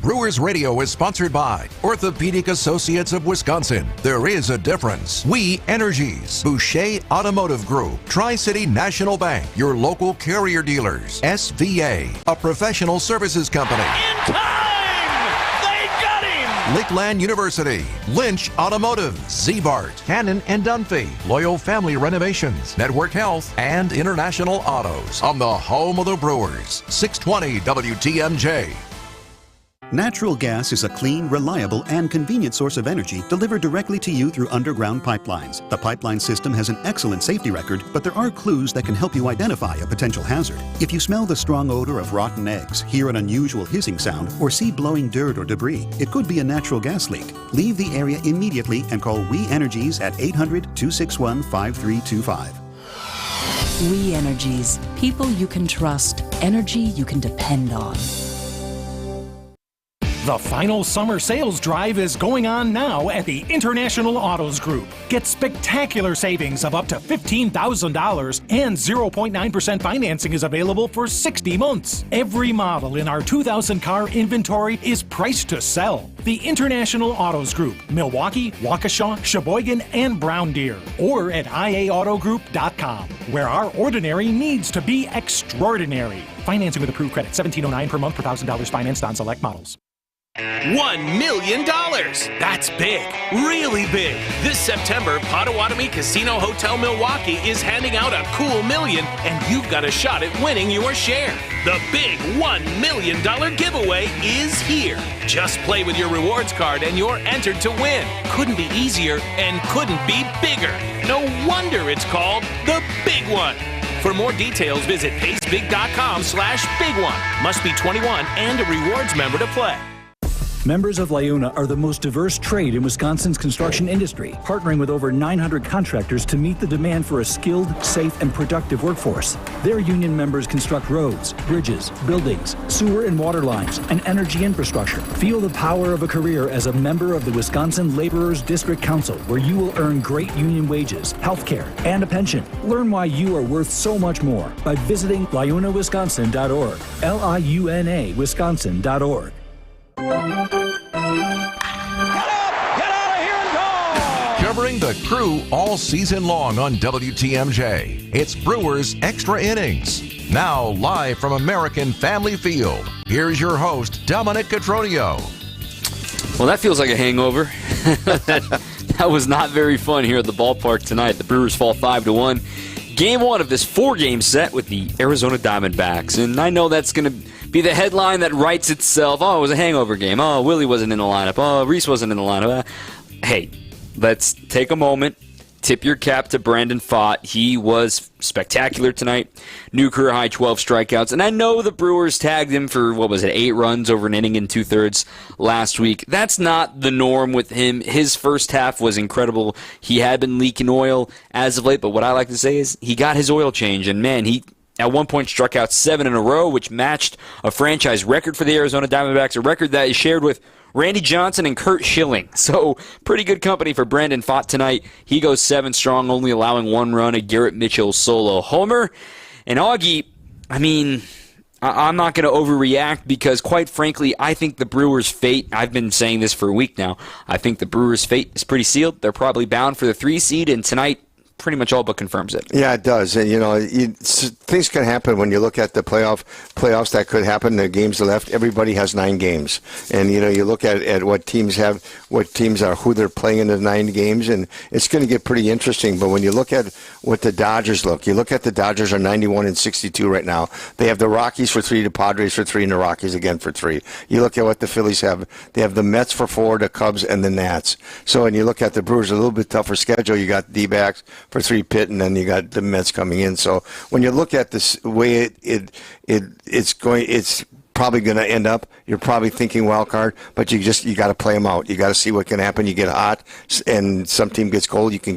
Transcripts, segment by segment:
Brewers Radio is sponsored by Orthopedic Associates of Wisconsin. There is a difference. We Energies, Boucher Automotive Group, Tri-City National Bank, your local carrier dealers, SVA, a professional services company. In time! They got him! Lakeland University, Lynch Automotive, Zbart, Hannon and Dunphy, Loyal Family Renovations, Network Health, and International Autos on the home of the Brewers, 620 WTMJ. Natural gas is a clean, reliable, and convenient source of energy delivered directly to you through underground pipelines. The pipeline system has an excellent safety record, but there are clues that can help you identify a potential hazard. If you smell the strong odor of rotten eggs, hear an unusual hissing sound, or see blowing dirt or debris, it could be a natural gas leak. Leave the area immediately and call We Energies at 800-261-5325. We Energies. People you can trust. Energy you can depend on. The final summer sales drive is going on now at the International Autos Group. Get spectacular savings of up to $15,000 and 0.9% financing is available for 60 months. Every model in our 2,000 car inventory is priced to sell. The International Autos Group, Milwaukee, Waukesha, Sheboygan, and Brown Deer. Or at IAAutogroup.com, where our ordinary needs to be extraordinary. Financing with approved credit, $1,709 per month per $1,000 financed on select models. $1 million. That's big, really big. This September, Potawatomi Casino Hotel Milwaukee is handing out a cool million, and you've got a shot at winning your share. The big $1 million giveaway is here. Just play with your rewards card and you're entered to win. Couldn't be easier and couldn't be bigger. No wonder it's called the Big One. For more details, visit pacebig.com/big one. Must be 21 and a rewards member to play. Members of LIUNA are the most diverse trade in Wisconsin's construction industry, partnering with over 900 contractors to meet the demand for a skilled, safe, and productive workforce. Their union members construct roads, bridges, buildings, sewer and water lines, and energy infrastructure. Feel the power of a career as a member of the Wisconsin Laborers District Council, where you will earn great union wages, health care, and a pension. Learn why you are worth so much more by visiting liunawisconsin.org, LIUNA Wisconsin.org. Covering the Crew all season long on WTMJ, it's Brewers Extra Innings. Now live from American Family Field, here's your host, Dominic Cotroneo. Well, that feels like a hangover. that was not very fun here at the ballpark tonight. The Brewers fall 5-1. Game one of this 4-game set with the Arizona Diamondbacks. And I know that's going to be the headline that writes itself. Oh, it was a hangover game. Oh, Willie wasn't in the lineup. Oh, Reese wasn't in the lineup. Hey, let's take a moment. Tip your cap to Brandon Pfaadt. He was spectacular tonight. New career-high 12 strikeouts. And I know the Brewers tagged him for, 8 runs over an inning and 2/3 last week. That's not the norm with him. His first half was incredible. He had been leaking oil as of late, but what I like to say is he got his oil change. And, man, he at one point struck out 7 in a row, which matched a franchise record for the Arizona Diamondbacks, a record that is shared with Randy Johnson and Kurt Schilling. So pretty good company for Brandon Pfaadt tonight. He goes 7 strong, only allowing 1 run, a Garrett Mitchell solo homer. And Augie, I mean, I'm not going to overreact because, quite frankly, I think the Brewers' fate, I've been saying this for a week now, I think the Brewers' fate is pretty sealed. They're probably bound for the 3 seed, and tonight pretty much all but confirms it. Yeah, it does. And, things can happen when you look at the playoffs that could happen. The games left, everybody has 9 games. And, you look at what teams have, who they're playing in the 9 games, and it's going to get pretty interesting. But when you look at what the Dodgers you look at the Dodgers are 91-62 right now. They have the Rockies for 3, the Padres for 3, and the Rockies again for 3. You look at what the Phillies have. They have the Mets for 4, the Cubs, and the Nats. So when you look at the Brewers, a little bit tougher schedule. You got D-backs for 3, Pitt, and then you got the Mets coming in. So when you look at this way it's probably going to end up, you're probably thinking wild card, but you got to play them out. You got to see what can happen. You get hot, and some team gets cold. You can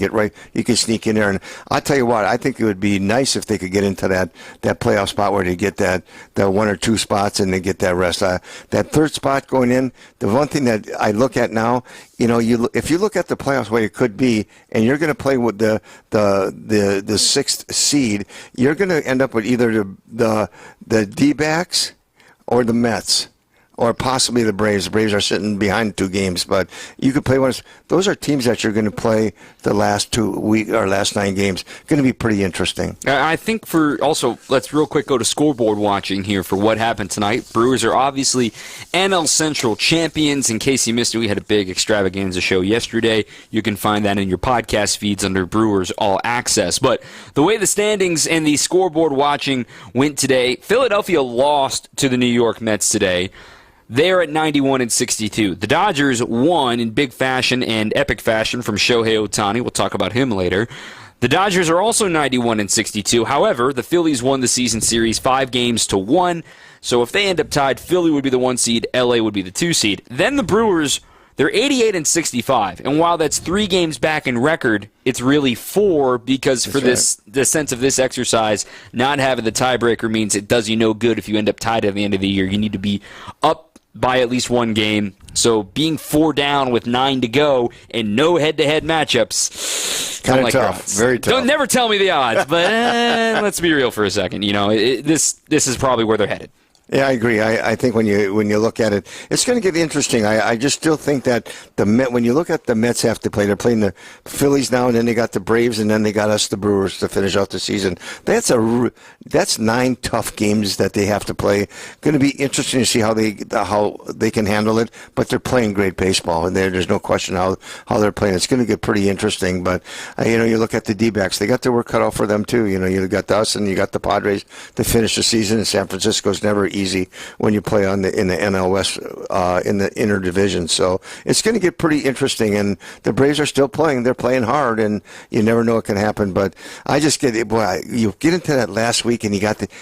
sneak in there. And I tell you what, I think it would be nice if they could get into that playoff spot where they get that 1 or 2 spots and they get that rest. That 3rd spot going in. The one thing that I look at now, if you look at the playoffs way it could be, and you're going to play with the 6th seed, you're going to end up with either the D-backs or the Mets. or possibly the Braves. The Braves are sitting behind 2 games, but you could play one. Those are teams that you're going to play the last 9 games. Going to be pretty interesting. I think let's real quick go to scoreboard watching here for what happened tonight. Brewers are obviously NL Central champions. In case you missed it, we had a big extravaganza show yesterday. You can find that in your podcast feeds under Brewers All Access. But the way the standings and the scoreboard watching went today, Philadelphia lost to the New York Mets today. They're at 91-62. The Dodgers won in big fashion and epic fashion from Shohei Ohtani. We'll talk about him later. The Dodgers are also 91-62. However, the Phillies won the season series 5-1. So if they end up tied, Philly would be the 1 seed, LA would be the 2 seed. Then the Brewers, they're 88-65. And while that's 3 games back in record, it's really 4 because the sense of this exercise, not having the tiebreaker means it does you no good if you end up tied at the end of the year. You need to be up by at least 1 game. So being 4 down with 9 to go and no head-to-head matchups, kind of tough. Very tough. Don't never tell me the odds, but let's be real for a second. This is probably where they're headed. Yeah, I agree. I think when you look at it, it's going to get interesting. I just still think that when you look at the Mets have to play, they're playing the Phillies now, and then they got the Braves, and then they got us, the Brewers, to finish out the season. That's 9 tough games that they have to play. Going to be interesting to see how they can handle it. But they're playing great baseball, and there's no question how they're playing. It's going to get pretty interesting. But you look at the D-backs; they got their work cut out for them too. You got us, and you got the Padres to finish the season. And San Francisco's never easy when you play in the NL West in the inner division. So it's going to get pretty interesting, and the Braves are still playing. They're playing hard, and you never know what can happen. But I just you get into that last week, and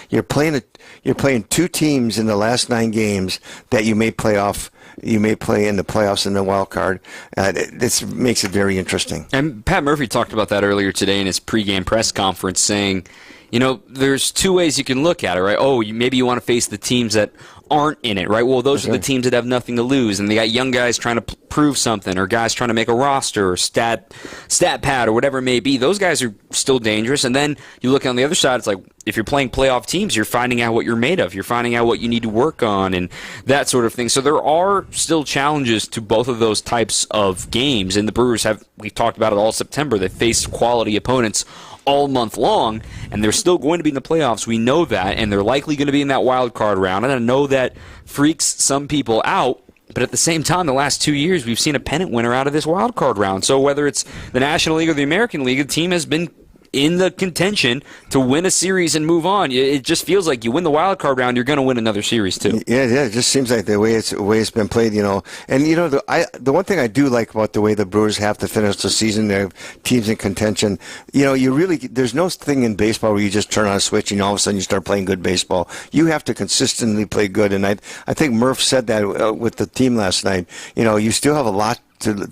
you're playing 2 teams in the last 9 games that you may play off. You may play in the playoffs in the wild card. This makes it very interesting. And Pat Murphy talked about that earlier today in his pregame press conference, saying, there's 2 ways you can look at it, right? Oh, maybe you want to face the teams that aren't in it, right? Well, those are the teams that have nothing to lose, and they got young guys trying to prove something, or guys trying to make a roster, or stat pad, or whatever it may be. Those guys are still dangerous. And then you look on the other side, it's like, if you're playing playoff teams, you're finding out what you're made of. You're finding out what you need to work on and that sort of thing. So there are still challenges to both of those types of games. And the Brewers we've talked about it all September. They faced quality opponents all month long, and they're still going to be in the playoffs. We know that, and they're likely going to be in that wild card round. And I know that freaks some people out, but at the same time, the last 2 years, we've seen a pennant winner out of this wild card round. So whether it's the National League or the American League, the team has been in the contention to win a series and move on. It just feels like you win the wild card round, you're going to win another series too. Yeah, it just seems like the way it's been played, And the one thing I do like about the way the Brewers have to finish the season, their teams in contention. There's no thing in baseball where you just turn on a switch and all of a sudden you start playing good baseball. You have to consistently play good, and I think Murph said that with the team last night. You still have a lot to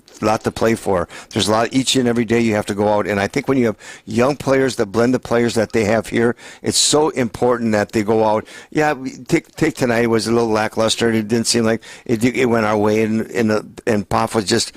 play for. There's a lot each and every day you have to go out, and I think when you have young players, the blend of players that they have here, it's so important that they go out. Yeah, take tonight, it was a little lackluster. It didn't seem like it went our way, and Pop was just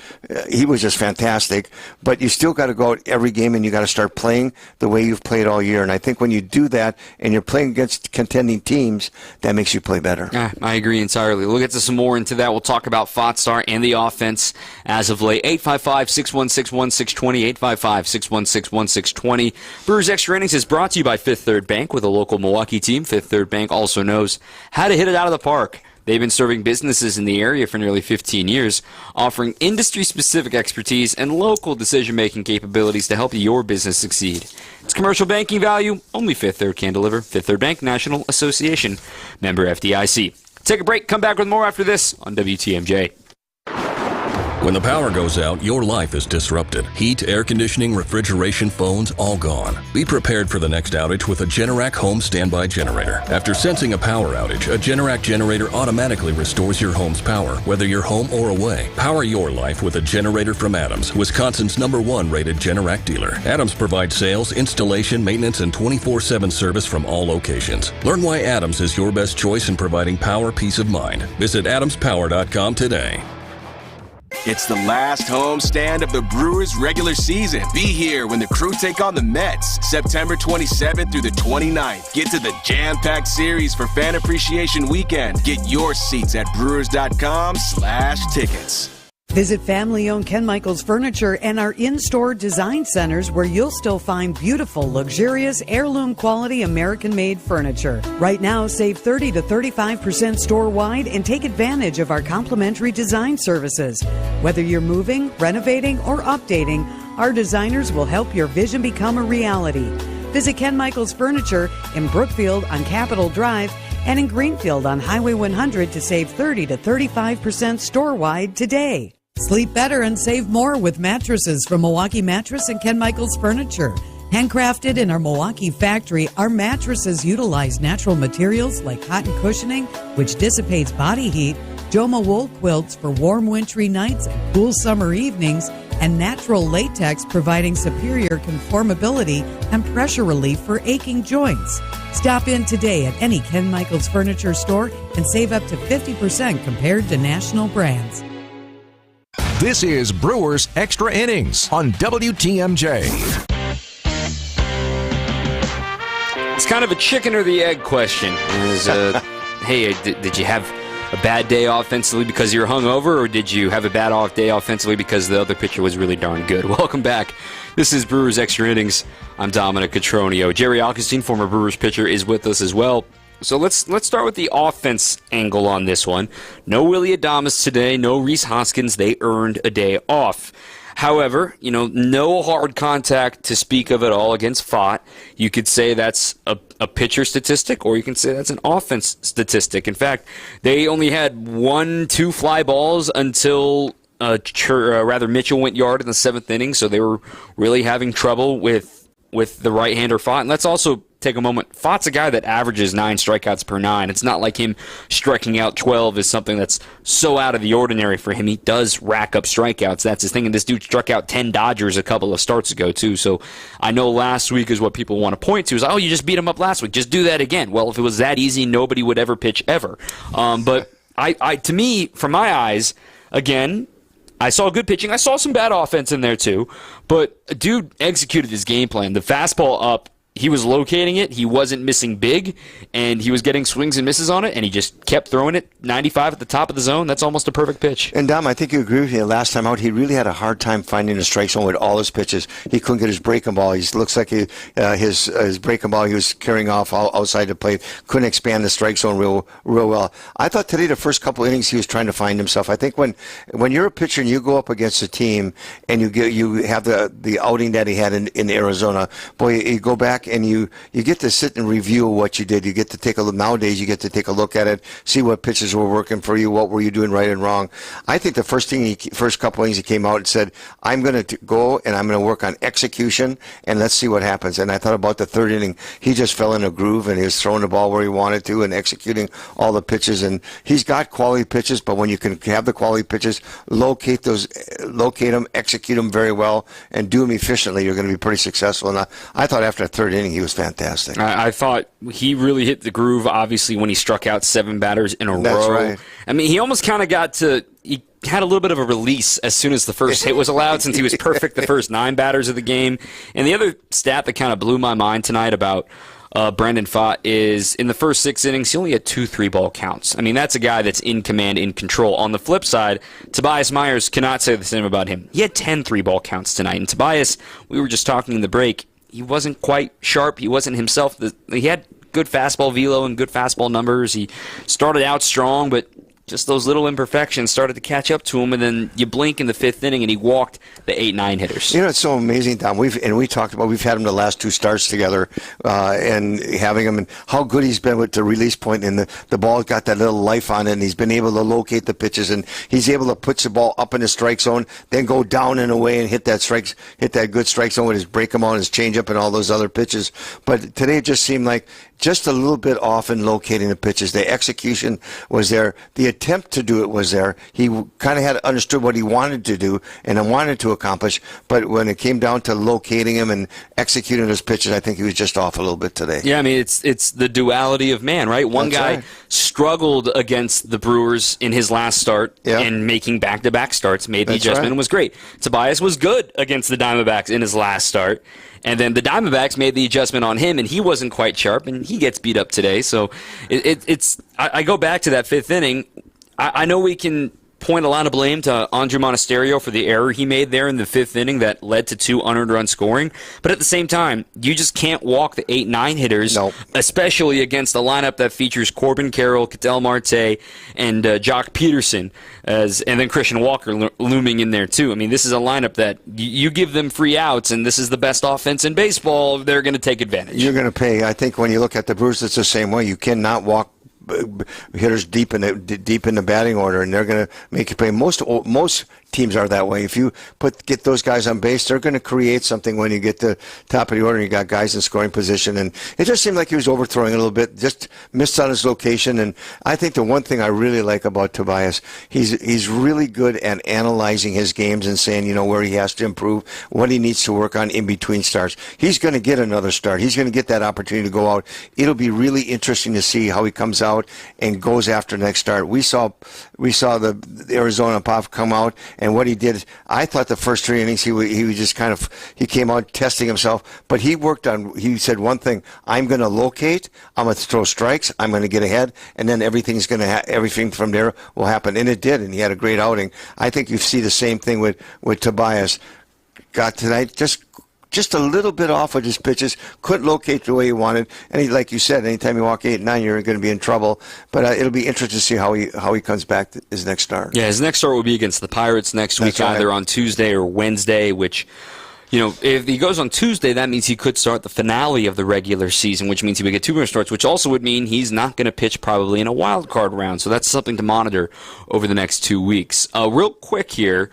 fantastic. But you still got to go out every game, and you got to start playing the way you've played all year. And I think when you do that, and you're playing against contending teams, that makes you play better. Yeah, I agree entirely. We'll get to some more into that. We'll talk about Fotstar and the offense as of late. 855-616-1620, 855-616-1620. Brewers Extra Innings is brought to you by Fifth Third Bank, with a local Milwaukee team. Fifth Third Bank also knows how to hit it out of the park. They've been serving businesses in the area for nearly 15 years, offering industry-specific expertise and local decision-making capabilities to help your business succeed. It's commercial banking value only Fifth Third can deliver. Fifth Third Bank, National Association, member FDIC. Take a break. Come back with more after this on WTMJ. When the power goes out, your life is disrupted. Heat, air conditioning, refrigeration, phones, all gone. Be prepared for the next outage with a Generac home standby generator. After sensing a power outage, a Generac generator automatically restores your home's power, whether you're home or away. Power your life with a generator from Adams, Wisconsin's #1 rated Generac dealer. Adams provides sales, installation, maintenance, and 24/7 service from all locations. Learn why Adams is your best choice in providing power peace of mind. Visit adamspower.com today. It's the last homestand of the Brewers regular season. Be here when the crew take on the Mets, September 27th through the 29th. Get to the jam-packed series for Fan Appreciation Weekend. Get your seats at brewers.com/tickets. Visit family-owned Ken Michaels Furniture and our in-store design centers where you'll still find beautiful, luxurious, heirloom-quality American-made furniture. Right now, save 30 to 35% store-wide and take advantage of our complimentary design services. Whether you're moving, renovating, or updating, our designers will help your vision become a reality. Visit Ken Michaels Furniture in Brookfield on Capitol Drive and in Greenfield on Highway 100 to save 30 to 35% store-wide today. Sleep better and save more with mattresses from Milwaukee Mattress and Ken Michaels Furniture. Handcrafted in our Milwaukee factory, our mattresses utilize natural materials like cotton cushioning, which dissipates body heat, Joma wool quilts for warm wintry nights and cool summer evenings, and natural latex providing superior conformability and pressure relief for aching joints. Stop in today at any Ken Michaels Furniture store and save up to 50% compared to national brands. This is Brewers Extra Innings on WTMJ. It's kind of a chicken or the egg question. Hey, did you have a bad day offensively because you're hungover, or did you have a bad off day offensively because the other pitcher was really darn good? Welcome back. This is Brewers Extra Innings. I'm Dominic Cotroneo. Jerry Alkenstein, former Brewers pitcher, is with us as well. So let's start with the offense angle on this one. No Willie Adames today, no Rhys Hoskins. They earned a day off. However, no hard contact to speak of at all against Fott. You could say that's a pitcher statistic, or you can say that's an offense statistic. In fact, they only had 1-2 fly balls until Mitchell went yard in the 7th inning, so they were really having trouble with the right-hander Fott. And let's also take a moment. Fott's a guy that averages 9 strikeouts per 9. It's not like him striking out 12 is something that's so out of the ordinary for him. He does rack up strikeouts. That's his thing. And this dude struck out 10 Dodgers a couple of starts ago, too. So I know last week is what people want to point to is, oh, you just beat him up last week. Just do that again. Well, if it was that easy, nobody would ever pitch ever. But to me, from my eyes, again, I saw good pitching. I saw some bad offense in there, too. But a dude executed his game plan. The fastball up, he was locating it, he wasn't missing big, and he was getting swings and misses on it, and he just kept throwing it 95 at the top of the zone. That's almost a perfect pitch. And Dom, I think you agree with me. Last time out, he really had a hard time finding the strike zone with all his pitches. He couldn't get his breaking ball. He looks like his breaking ball he was carrying off outside the plate. Couldn't expand the strike zone real well. I thought today, the first couple innings, he was trying to find himself. I think when you're a pitcher and you go up against a team and you have the outing that he had in Arizona, boy, you go back and you get to sit and review what you did. You get to take a look. Nowadays, you get to take a look at it, see what pitches were working for you, what were you doing right and wrong. I think the first couple innings he came out and said, I'm going to go and I'm going to work on execution and let's see what happens. And I thought about the 3rd inning, he just fell in a groove and he was throwing the ball where he wanted to and executing all the pitches. And he's got quality pitches, but when you can have the quality pitches, locate them, execute them very well, and do them efficiently, you're going to be pretty successful. And I thought after the 3rd inning, he was fantastic. I thought he really hit the groove, obviously, when he struck out 7 batters in a row. That's right. I mean, he almost kind of he had a little bit of a release as soon as the first hit was allowed, since he was perfect the first 9 batters of the game. And the other stat that kind of blew my mind tonight about Brandon Pfaadt is in the first 6 innings, he only had 2 3-ball counts. I mean, that's a guy that's in command, in control. On the flip side, Tobias Myers cannot say the same about him. He had 10 3-ball counts tonight. And Tobias, we were just talking in the break, he wasn't quite sharp. He wasn't himself. He had good fastball velo and good fastball numbers. He started out strong, but just those little imperfections started to catch up to him, and then you blink in the 5th inning, and he walked the 8-9 hitters. It's so amazing, Tom. We've had him the last 2 starts together, and having him, and how good he's been with the release point, and the ball got that little life on it, and he's been able to locate the pitches, and he's able to put the ball up in the strike zone, then go down and away and hit that good strike zone with his break him on, his changeup, and all those other pitches. But today it just seemed like just a little bit off in locating the pitches. The execution was there. The attempt to do it was there. He kind of had understood what he wanted to do and wanted to accomplish. But when it came down to locating him and executing his pitches, I think he was just off a little bit today. Yeah, I mean, it's the duality of man, right? One That's guy right. struggled against the Brewers in his last start and making back-to-back starts, made the That's adjustment right. and was great. Tobias was good against the Diamondbacks in his last start. And then the Diamondbacks made the adjustment on him, and he wasn't quite sharp, and he gets beat up today. So I go back to that fifth inning. I know we can point a lot of blame to Andrew Monasterio for the error he made there in the fifth inning that led to 2 unearned run scoring. But at the same time, you just can't walk the 8-9 hitters, especially against a lineup that features Corbin Carroll, Ketel Marte, and Jock Peterson, and then Christian Walker looming in there too. I mean, this is a lineup that you give them free outs, and this is the best offense in baseball. They're going to take advantage. You're going to pay. I think when you look at the Brewers, it's the same way. You cannot walk hitters deep in the batting order, and they're going to make you pay. Most teams are that way. If you get those guys on base, they're going to create something when you get to top of the order and you got guys in scoring position. And it just seemed like he was overthrowing a little bit, just missed on his location. And I think the one thing I really like about Tobias, he's really good at analyzing his games and saying, where he has to improve, what he needs to work on in between starts. He's going to get another start. He's going to get that opportunity to go out. It'll be really interesting to see how he comes out and goes after the next start. We saw the Arizona Pop come out, and what he did, I thought the first 3 innings he was just he came out testing himself, but he said one thing: I'm going to locate, I'm going to throw strikes, I'm going to get ahead, and then everything from there will happen. And it did, and he had a great outing. I think you see the same thing with Tobias. Got tonight, just a little bit off with his pitches, couldn't locate the way he wanted. And like you said, anytime you walk 8-9, you're going to be in trouble. But it'll be interesting to see how he comes back to his next start. Yeah, his next start will be against the Pirates next week, either on Tuesday or Wednesday, which, if he goes on Tuesday, that means he could start the finale of the regular season, which means he would get 2 more starts, which also would mean he's not going to pitch probably in a wild card round. So that's something to monitor over the next 2 weeks. Real quick here.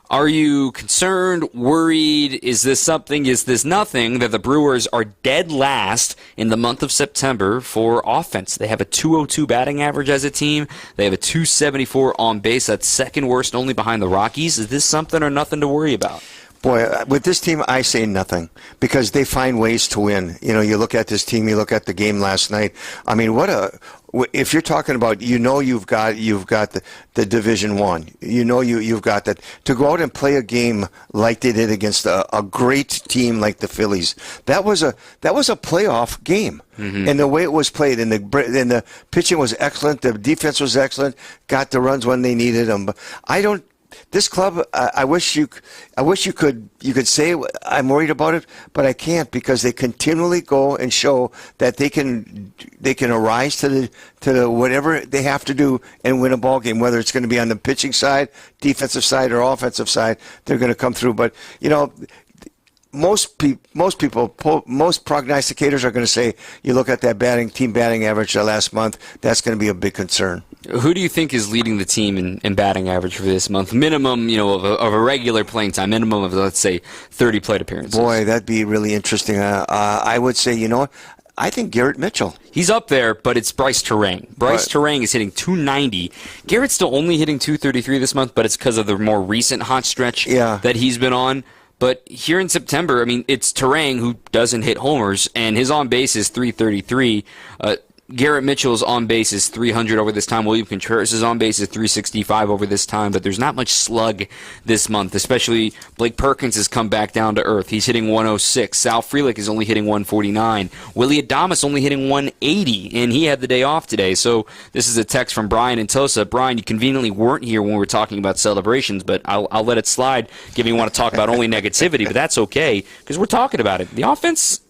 Are you concerned, worried? Is this something, is this nothing, that the Brewers are dead last in the month of September for offense? They have a .202 batting average as a team. They have a .274 on base. That's second worst, only behind the Rockies. Is this something or nothing to worry about? Boy, with this team, I say nothing, because they find ways to win. You look at this team, you look at the game last night. I mean, if you're talking about, you've got the Division I, you've got that. To go out and play a game like they did against a great team like the Phillies, that was a playoff game. Mm-hmm. And the way it was played, and the pitching was excellent, the defense was excellent, got the runs when they needed them. But this club, I wish you could say I'm worried about it, but I can't, because they continually go and show that they can arise to the whatever they have to do and win a ball game, whether it's going to be on the pitching side, defensive side, or offensive side. They're going to come through. But most prognosticators are going to say, you look at that team batting average last month, that's going to be a big concern. Who do you think is leading the team in batting average for this month? Minimum, of a regular playing time, minimum of, let's say, 30 plate appearances. Boy, that'd be really interesting. I would say, I think Garrett Mitchell. He's up there, but it's Bryce Terang. Terang is hitting .290. Garrett's still only hitting .233 this month, but it's because of the more recent hot stretch that he's been on. But here in September, I mean, it's Terang who doesn't hit homers, and his on-base is .333. Garrett Mitchell's on base is .300 over this time. William Contreras' on base is .365 over this time, but there's not much slug this month, especially Blake Perkins has come back down to earth. He's hitting .106. Sal Frelick is only hitting .149. Willie Adames only hitting .180, and he had the day off today. So this is a text from Brian in Tulsa. Brian, you conveniently weren't here when we were talking about celebrations, but I'll let it slide, given you want to talk about only negativity, but that's okay, because we're talking about it. The offense,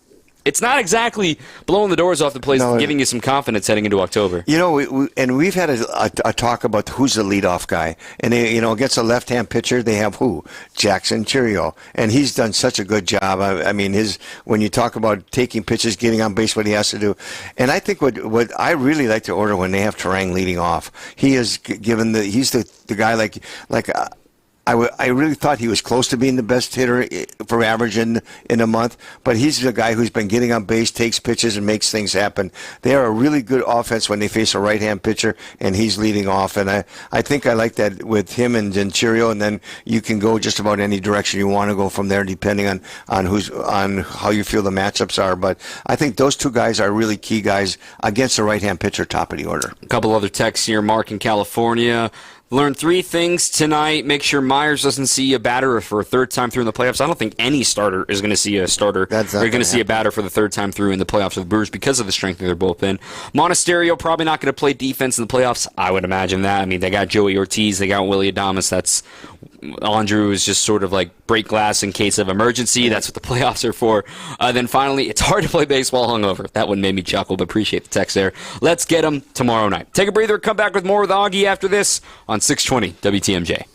it's not exactly blowing the doors off the place, giving you some confidence heading into October. We've had a talk about who's the leadoff guy. And, against a left-hand pitcher, they have who? Jackson Chourio. And he's done such a good job. I mean, when you talk about taking pitches, getting on base, what he has to do. And I think what I really like to order when they have Terang leading off, he is given he's the guy like I really thought he was close to being the best hitter for average in a month, but he's the guy who's been getting on base, takes pitches, and makes things happen. They are a really good offense when they face a right-hand pitcher, and he's leading off. And I think I like that with him and Gentile, and then you can go just about any direction you want to go from there, depending on how you feel the matchups are. But I think those two guys are really key guys against the right-hand pitcher, top of the order. A couple other texts here. Mark in California. Learn 3 things tonight. Make sure Myers doesn't see a batter for a third time through in the playoffs. I don't think any starter is going to see a starter. They're going to see a batter for the third time through in the playoffs for the Brewers because of the strength of their bullpen. Monasterio probably not going to play defense in the playoffs. I would imagine that. I mean, they got Joey Ortiz. They got Willie Adames. That's Andrew is just sort of like break glass in case of emergency. That's what the playoffs are for. Then finally, it's hard to play baseball hungover. That one made me chuckle, but appreciate the text there. Let's get them tomorrow night. Take a breather. Come back with more with Augie after this on 620 WTMJ.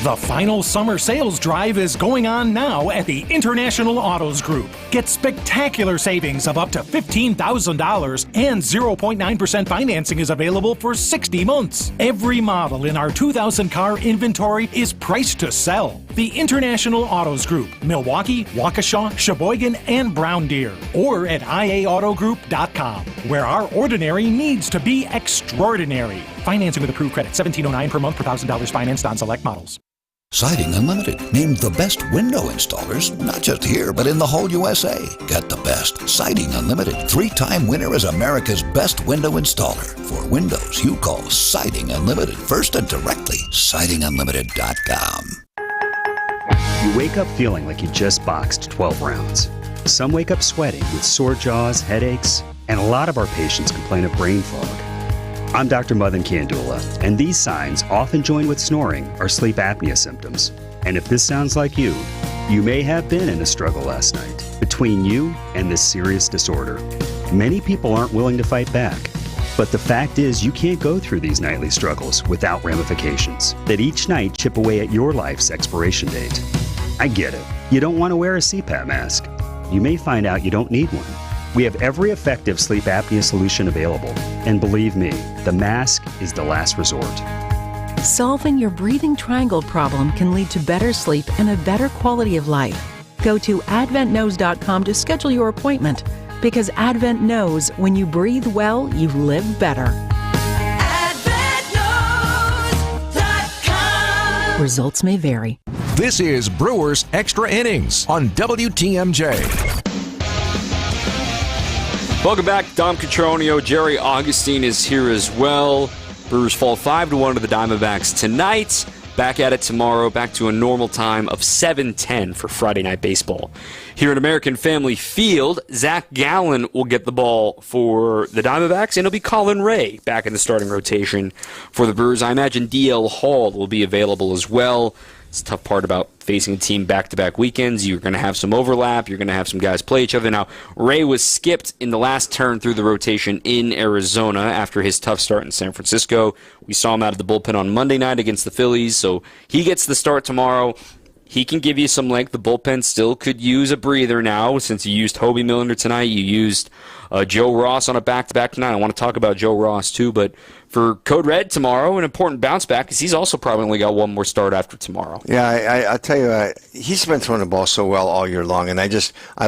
The final summer sales drive is going on now at the International Autos Group. Get spectacular savings of up to $15,000 and 0.9% financing is available for 60 months. Every model in our 2,000 car inventory is priced to sell. The International Autos Group, Milwaukee, Waukesha, Sheboygan, and Brown Deer. Or at IAAutogroup.com, where our ordinary needs to be extraordinary. Financing with approved credit, $1,709 per month per $1,000 financed on select models. Siding Unlimited, named the best window installers, not just here, but in the whole USA. Get the best. Siding Unlimited, 3-time winner as America's best window installer. For windows, you call Siding Unlimited first and directly. SidingUnlimited.com. You wake up feeling like you just boxed 12 rounds. Some wake up sweating with sore jaws, headaches, and a lot of our patients complain of brain fog. I'm Dr. Madan Kandula, and these signs, often joined with snoring, are sleep apnea symptoms. And if this sounds like you may have been in a struggle last night between you and this serious disorder. Many people aren't willing to fight back. But the fact is, you can't go through these nightly struggles without ramifications that each night chip away at your life's expiration date. I get it. You don't want to wear a CPAP mask. You may find out you don't need one. We have every effective sleep apnea solution available. And believe me, the mask is the last resort. Solving your breathing triangle problem can lead to better sleep and a better quality of life. Go to adventknows.com to schedule your appointment, because Advent knows when you breathe well, you live better. AdventKnows.com. Results may vary. This is Brewers Extra Innings on WTMJ. Welcome back. Dom Cotroneo, Jerry Augustine is here as well. Brewers fall 5-1 to the Diamondbacks tonight. Back at it tomorrow, back to a normal time of 7:10 for Friday Night Baseball. Here at American Family Field, Zach Gallen will get the ball for the Diamondbacks, and it'll be Colin Ray back in the starting rotation for the Brewers. I imagine DL Hall will be available as well. It's the tough part about facing a team back-to-back weekends. You're going to have some overlap. You're going to have some guys play each other. Now, Ray was skipped in the last turn through the rotation in Arizona after his tough start in San Francisco. We saw him out of the bullpen on Monday night against the Phillies, so he gets the start tomorrow. He can give you some length. The bullpen still could use a breather now since you used Hobie Millender tonight. You used Joe Ross on a back-to-back tonight. I want to talk about Joe Ross, too, but for Code Red tomorrow, an important bounce back because he's also probably only got one more start after tomorrow. Yeah, I'll tell you, he's been throwing the ball so well all year long, and I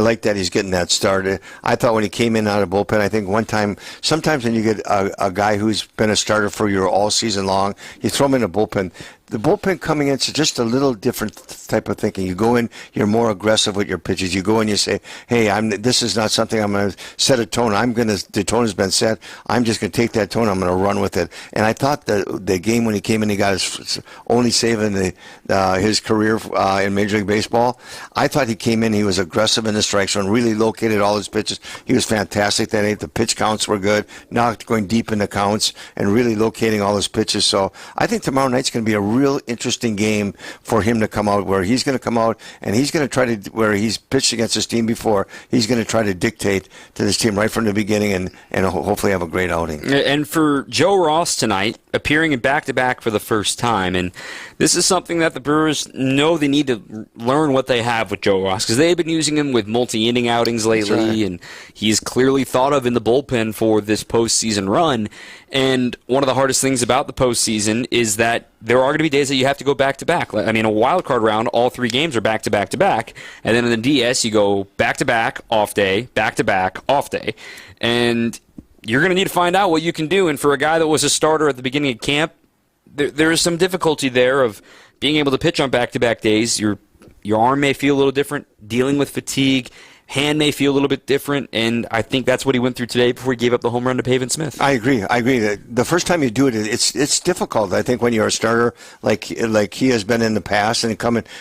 like that he's getting that start. I thought when he came in out of bullpen, I think one time, sometimes when you get a guy who's been a starter for you all season long, you throw him in a bullpen. The bullpen coming in is just a little different type of thinking. You go in, you're more aggressive with your pitches. You go in, you say, hey, this is not something I'm going to set a tone. The tone has been set. I'm just going to take that tone. I'm going to run with it. And I thought the game when he came in, he got his only save in his career in Major League Baseball. I thought he came in, he was aggressive in the strike zone, really located all his pitches. He was fantastic that night. The pitch counts were good, not going deep in the counts, and really locating all his pitches. So I think tomorrow night's going to be a real interesting game for him to come out, where he's going to come out and he's going to try to, where he's pitched against this team before, he's going to try to dictate to this team right from the beginning and hopefully have a great outing. And for Joe Ross tonight, appearing in back-to-back for the first time, and this is something that the Brewers know they need to learn what they have with Joe Ross, because they've been using him with multi-inning outings lately, right, and he's clearly thought of in the bullpen for this postseason run. And one of the hardest things about the postseason is that there are going to be days that you have to go back-to-back. I mean, a wild card round, all 3 games are back-to-back-to-back. And then in the DS, you go back-to-back, off day, back-to-back, off day. And you're going to need to find out what you can do. And for a guy that was a starter at the beginning of camp, there is some difficulty there of being able to pitch on back-to-back days. Your arm may feel a little different, dealing with fatigue. Hand may feel a little bit different, and I think that's what he went through today before he gave up the home run to Pavin Smith. I agree. The first time you do it, it's difficult. I think when you're a starter like he has been in the past, and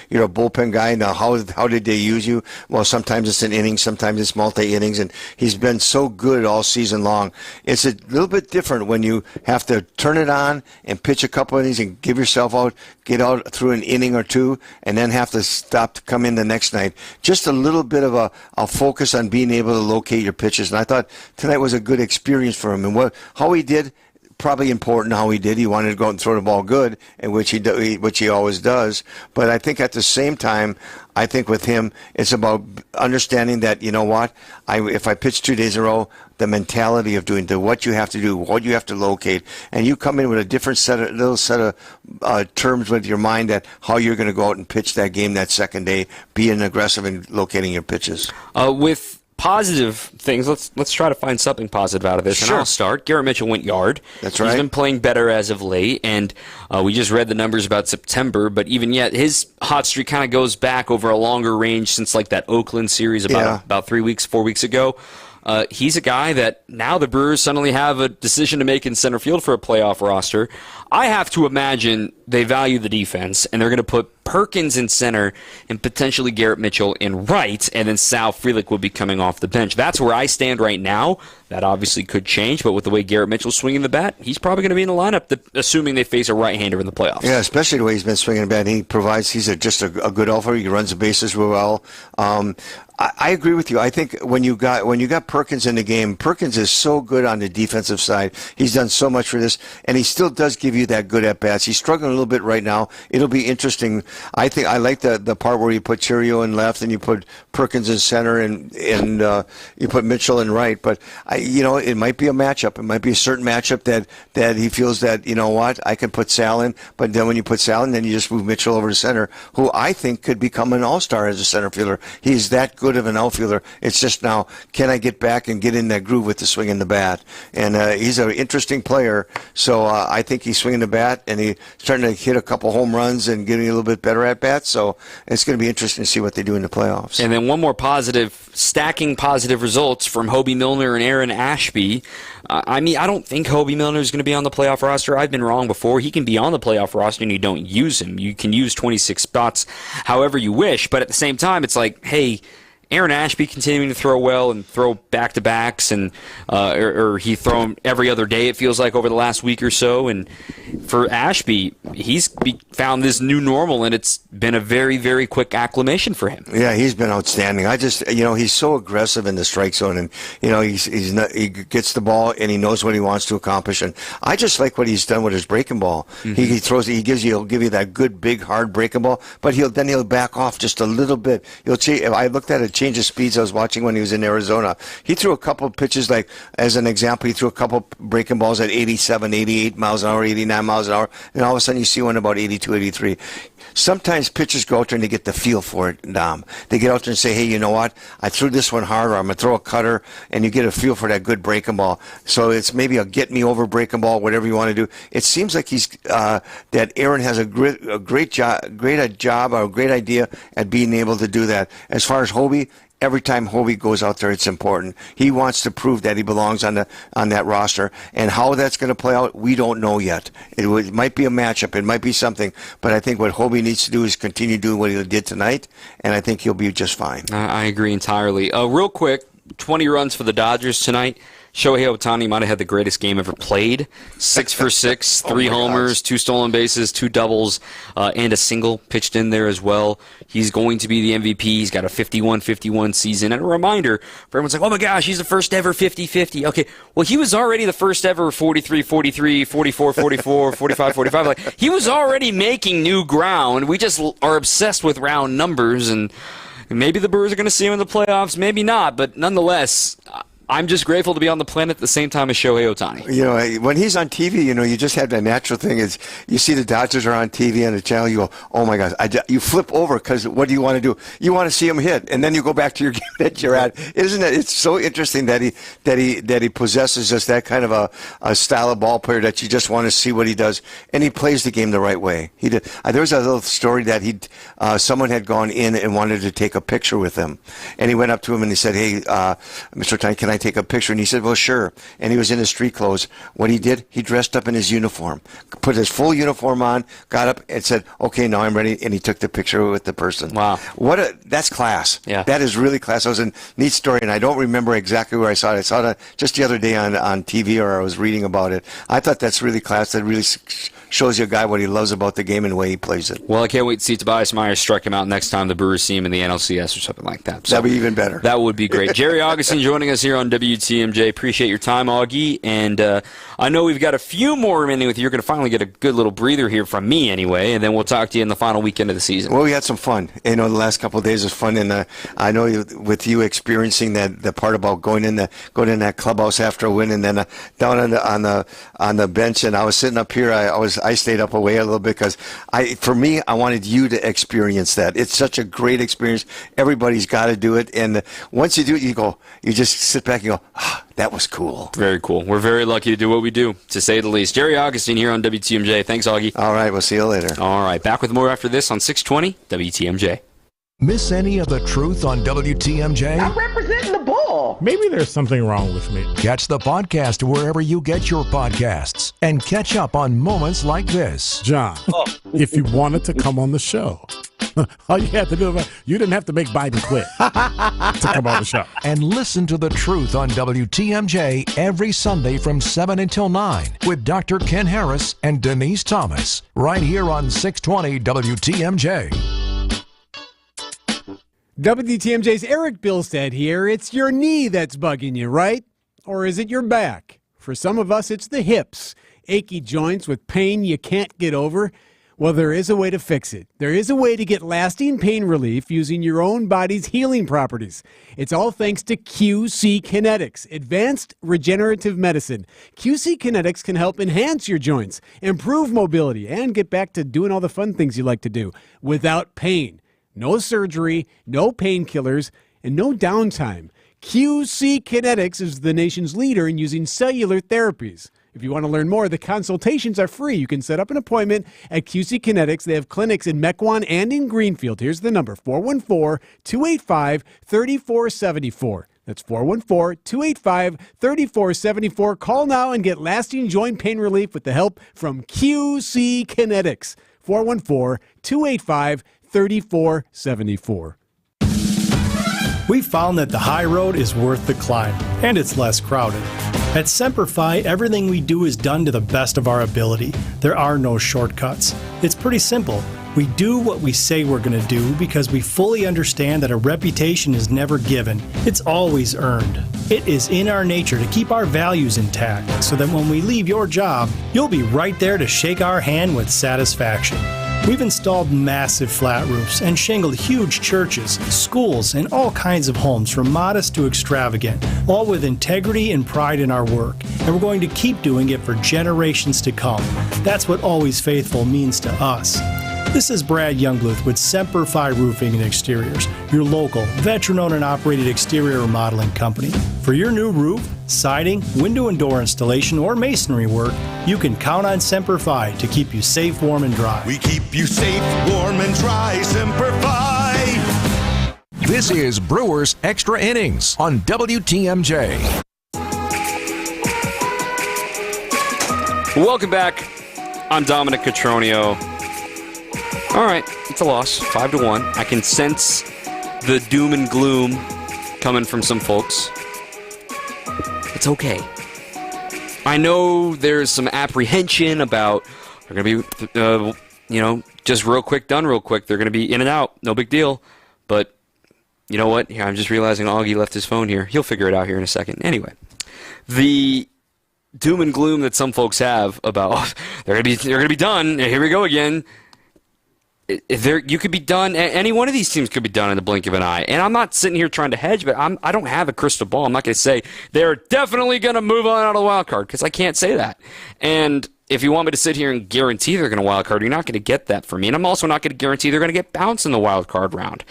you're a bullpen guy. Now, how did they use you? Well, sometimes it's an inning, sometimes it's multi-innings, and he's been so good all season long. It's a little bit different when you have to turn it on and pitch a couple innings and give yourself out, get out through an inning or two, and then have to stop to come in the next night. Just a little bit of a focus on being able to locate your pitches. And I thought tonight was a good experience for him. And how he did, probably important how he did. He wanted to go out and throw the ball good, and which he always does. But I think at the same time, I think with him, it's about understanding that, you know what, if I pitch 2 days in a row, the mentality of doing what you have to do, what you have to locate, and you come in with a different little set of terms with your mind that how you're going to go out and pitch that game that second day, being aggressive and locating your pitches. With positive things, let's try to find something positive out of this. Sure. And I'll start. Garrett Mitchell went yard. That's right. He's been playing better as of late, and we just read the numbers about September, but even yet, his hot streak kind of goes back over a longer range since like that Oakland series about 4 weeks ago. He's a guy that now the Brewers suddenly have a decision to make in center field for a playoff roster. I have to imagine they value the defense, and they're going to put Perkins in center and potentially Garrett Mitchell in right, and then Sal Frelick will be coming off the bench. That's where I stand right now. That obviously could change, but with the way Garrett Mitchell's swinging the bat, he's probably going to be in the lineup, assuming they face a right-hander in the playoffs. Yeah, especially the way he's been swinging the bat. He's just a good outfielder. He runs the bases real well. I agree with you. I think when you got Perkins in the game, Perkins is so good on the defensive side. He's done so much for this, and he still does give you that good at-bats. He's struggling a little bit right now. It'll be interesting. I think I like the part where you put Cheerio in left and you put Perkins in center and you put Mitchell in right. But it might be a matchup. It might be a certain matchup that he feels that, you know what, I can put Sal in. But then when you put Sal in, then you just move Mitchell over to center, who I think could become an all-star as a center fielder. He's that good of an outfielder. It's just now, can I get back and get in that groove with the swing in the bat? And he's an interesting player. So I think he's swinging the bat, and he's starting to hit a couple home runs and getting a little bit better at bats. So it's going to be interesting to see what they do in the playoffs. And then one more stacking positive results from Hobie Milner and Aaron Ashby. I don't think Hobie Milner is going to be on the playoff roster. I've been wrong before. He can be on the playoff roster and you don't use him. You can use 26 spots however you wish, but at the same time, it's like, hey, Aaron Ashby continuing to throw well and throw back-to-backs, and or he thrown every other day, it feels like, over the last week or so. And for Ashby, he's found this new normal, and it's been a very, very quick acclimation for him. Yeah, he's been outstanding. He's so aggressive in the strike zone, and he gets the ball and he knows what he wants to accomplish. And I just like what he's done with his breaking ball. Mm-hmm. He'll give you that good, big, hard breaking ball, but he'll back off just a little bit. I looked at it. Change of speeds I was watching when he was in Arizona. He threw a couple of pitches, like, as an example, he threw a couple breaking balls at 87, 88 miles an hour, 89 miles an hour, and all of a sudden you see one about 82, 83. Sometimes pitchers go out there and they get the feel for it, Dom. They get out there and say, hey, you know what? I threw this one hard, or I'm going to throw a cutter, and you get a feel for that good breaking ball. So it's maybe a get-me-over breaking ball, whatever you want to do. It seems like that Aaron has a great job or a great idea at being able to do that. As far as Hobie, every time Hobie goes out there, it's important. He wants to prove that he belongs on that roster. And how that's going to play out, we don't know yet. It might be a matchup. It might be something. But I think what Hobie needs to do is continue doing what he did tonight, and I think he'll be just fine. I agree entirely. Real quick, 20 runs for the Dodgers tonight. Shohei Ohtani might have had the greatest game ever played. 6 for 6, 3 homers, 2 stolen bases, 2 doubles, and a single pitched in there as well. He's going to be the MVP. He's got a 51-51 season. And a reminder, for everyone's like, oh my gosh, he's the first ever 50-50. Okay, well, he was already the first ever 43-43, 44-44, 45-45. Like, he was already making new ground. We just are obsessed with round numbers, and maybe the Brewers are going to see him in the playoffs, maybe not, but nonetheless, I'm just grateful to be on the planet at the same time as Shohei Ohtani. You know, when he's on TV, you just have that natural thing is you see the Dodgers are on TV on the channel, you go, oh my gosh, you flip over because what do you want to do? You want to see him hit, and then you go back to your game that you're at. Isn't it? It's so interesting that he possesses just that kind of a style of ball player that you just want to see what he does, and he plays the game the right way. He did. There was a little story that someone had gone in and wanted to take a picture with him, and he went up to him and he said, hey, Mr. Ohtani, can I take a picture? And he said, well, sure. And he was in his street clothes. What he did, he dressed up in his uniform, put his full uniform on, got up and said, okay, now I'm ready. And he took the picture with the person. Wow. That's class. Yeah. That is really class. That was a neat story, and I don't remember exactly where I saw it. I saw it just the other day on TV, or I was reading about it. I thought that's really class. That really shows you a guy what he loves about the game and the way he plays it. Well, I can't wait to see Tobias Myers strike him out next time the Brewers see him in the NLCS or something like that. So that'd be even better. That would be great. Jerry Augustine joining us here on WTMJ. Appreciate your time, Augie. And I know we've got a few more remaining with you. You're going to finally get a good little breather here from me anyway, and then we'll talk to you in the final weekend of the season. Well, we had some fun. The last couple of days was fun, and I know with you experiencing the part about going in that clubhouse after a win, and then down on the bench, and I was sitting up here. I stayed up away a little bit because for me, I wanted you to experience that. It's such a great experience. Everybody's got to do it, and once you do it, you just sit back and go, that was cool. Very cool. We're very lucky to do what we do, to say the least. Jerry Augustine here on WTMJ. Thanks, Augie. All right, we'll see you later. All right, back with more after this on 620 WTMJ. Miss any of the truth on WTMJ? I'm representing the bull. Maybe there's something wrong with me. Catch the podcast wherever you get your podcasts and catch up on moments like this. John, if you wanted to come on the show, all you had to do, you didn't have to make Biden quit to come on the show. And listen to the truth on WTMJ every Sunday from 7 until 9 with Dr. Ken Harris and Denise Thomas, right here on 620 WTMJ. WTMJ's Eric Bilstead here. It's your knee that's bugging you, right? Or is it your back? For some of us, it's the hips. Achy joints with pain you can't get over. Well, there is a way to fix it. There is a way to get lasting pain relief using your own body's healing properties. It's all thanks to QC Kinetics, advanced regenerative medicine. QC Kinetics can help enhance your joints, improve mobility, and get back to doing all the fun things you like to do without pain. No surgery, no painkillers, and no downtime. QC Kinetics is the nation's leader in using cellular therapies. If you want to learn more, the consultations are free. You can set up an appointment at QC Kinetics. They have clinics in Mequon and in Greenfield. Here's the number, 414-285-3474. That's 414-285-3474. Call now and get lasting joint pain relief with the help from QC Kinetics. 414-285-3474. We've found that the high road is worth the climb, and it's less crowded. At Semperfi, everything we do is done to the best of our ability. There are no shortcuts. It's pretty simple. We do what we say we're going to do because we fully understand that a reputation is never given. It's always earned. It is in our nature to keep our values intact so that when we leave your job, you'll be right there to shake our hand with satisfaction. We've installed massive flat roofs and shingled huge churches, schools, and all kinds of homes from modest to extravagant, all with integrity and pride in our work. And we're going to keep doing it for generations to come. That's what Always Faithful means to us. This is Brad Youngbluth with Semperfi Roofing and Exteriors, your local, veteran-owned and operated exterior remodeling company. For your new roof, siding, window and door installation, or masonry work, you can count on Semperfi to keep you safe, warm, and dry. We keep you safe, warm, and dry, Semperfi. This is Brewers Extra Innings on WTMJ. Welcome back. I'm Dominic Cotroneo. All right, it's a loss, 5-1. I can sense the doom and gloom coming from some folks. It's okay. I know there's some apprehension about they're going to be, just real quick, done real quick. They're going to be in and out, no big deal. But you know what? Yeah, I'm just realizing Augie left his phone here. He'll figure it out here in a second. Anyway, the doom and gloom that some folks have about they're going to be done. Here we go again. you could be done. Any one of these teams could be done in the blink of an eye. And I'm not sitting here trying to hedge, but I don't have a crystal ball. I'm not going to say they're definitely going to move on out of the wild card because I can't say that. And if you want me to sit here and guarantee they're going to wild card, you're not going to get that from me. And I'm also not going to guarantee they're going to get bounced in the wild card round.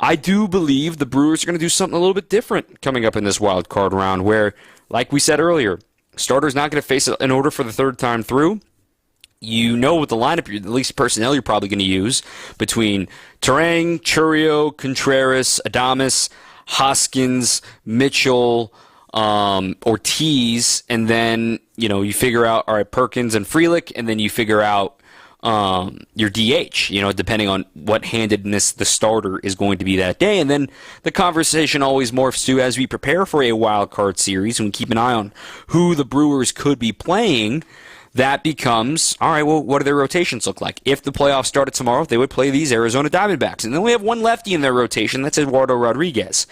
I do believe the Brewers are going to do something a little bit different coming up in this wild card round where, like we said earlier, starter's not going to face an order for the third time through. You know what the lineup, at least personnel you're probably going to use between Turang, Chourio, Contreras, Adames, Hoskins, Mitchell, Ortiz, and then, you figure out, all right, Perkins and Frelick, and then you figure out your DH, depending on what handedness the starter is going to be that day. And then the conversation always morphs to, as we prepare for a wild card series and keep an eye on who the Brewers could be playing, that becomes, all right, well, what do their rotations look like? If the playoffs started tomorrow, they would play these Arizona Diamondbacks. And then we have one lefty in their rotation, that's Eduardo Rodriguez.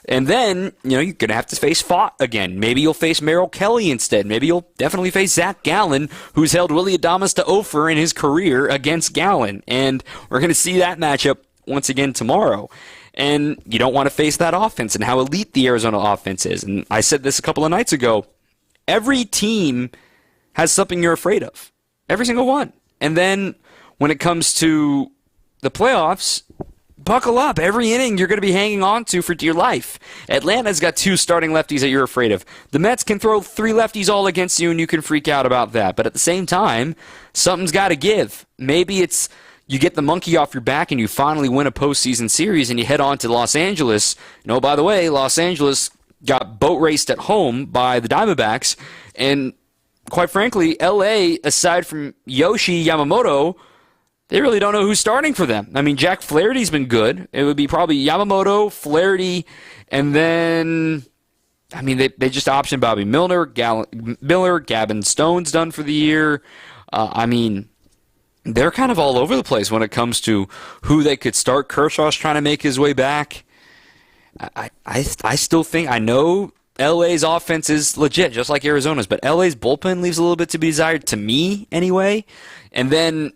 And then, you're going to have to face Fott again. Maybe you'll face Merrill Kelly instead. Maybe you'll definitely face Zach Gallen, who's held Willy Adames to 0 in his career against Gallen. And we're going to see that matchup once again tomorrow. And you don't want to face that offense and how elite the Arizona offense is. And I said this a couple of nights ago. Every team has something you're afraid of. Every single one. And then when it comes to the playoffs, buckle up. Every inning you're going to be hanging on to for dear life. Atlanta's got 2 starting lefties that you're afraid of. The Mets can throw 3 lefties all against you and you can freak out about that. But at the same time, something's got to give. Maybe it's you get the monkey off your back and you finally win a postseason series and you head on to Los Angeles. By the way, Los Angeles got boat raced at home by the Diamondbacks. And quite frankly, L.A., aside from Yoshi Yamamoto, they really don't know who's starting for them. I mean, Jack Flaherty's been good. It would be probably Yamamoto, Flaherty, and then, they just optioned Bobby Miller, Gavin Stone's done for the year. They're kind of all over the place when it comes to who they could start. Kershaw's trying to make his way back. I still think, I know LA's offense is legit, just like Arizona's, but LA's bullpen leaves a little bit to be desired, to me anyway. And then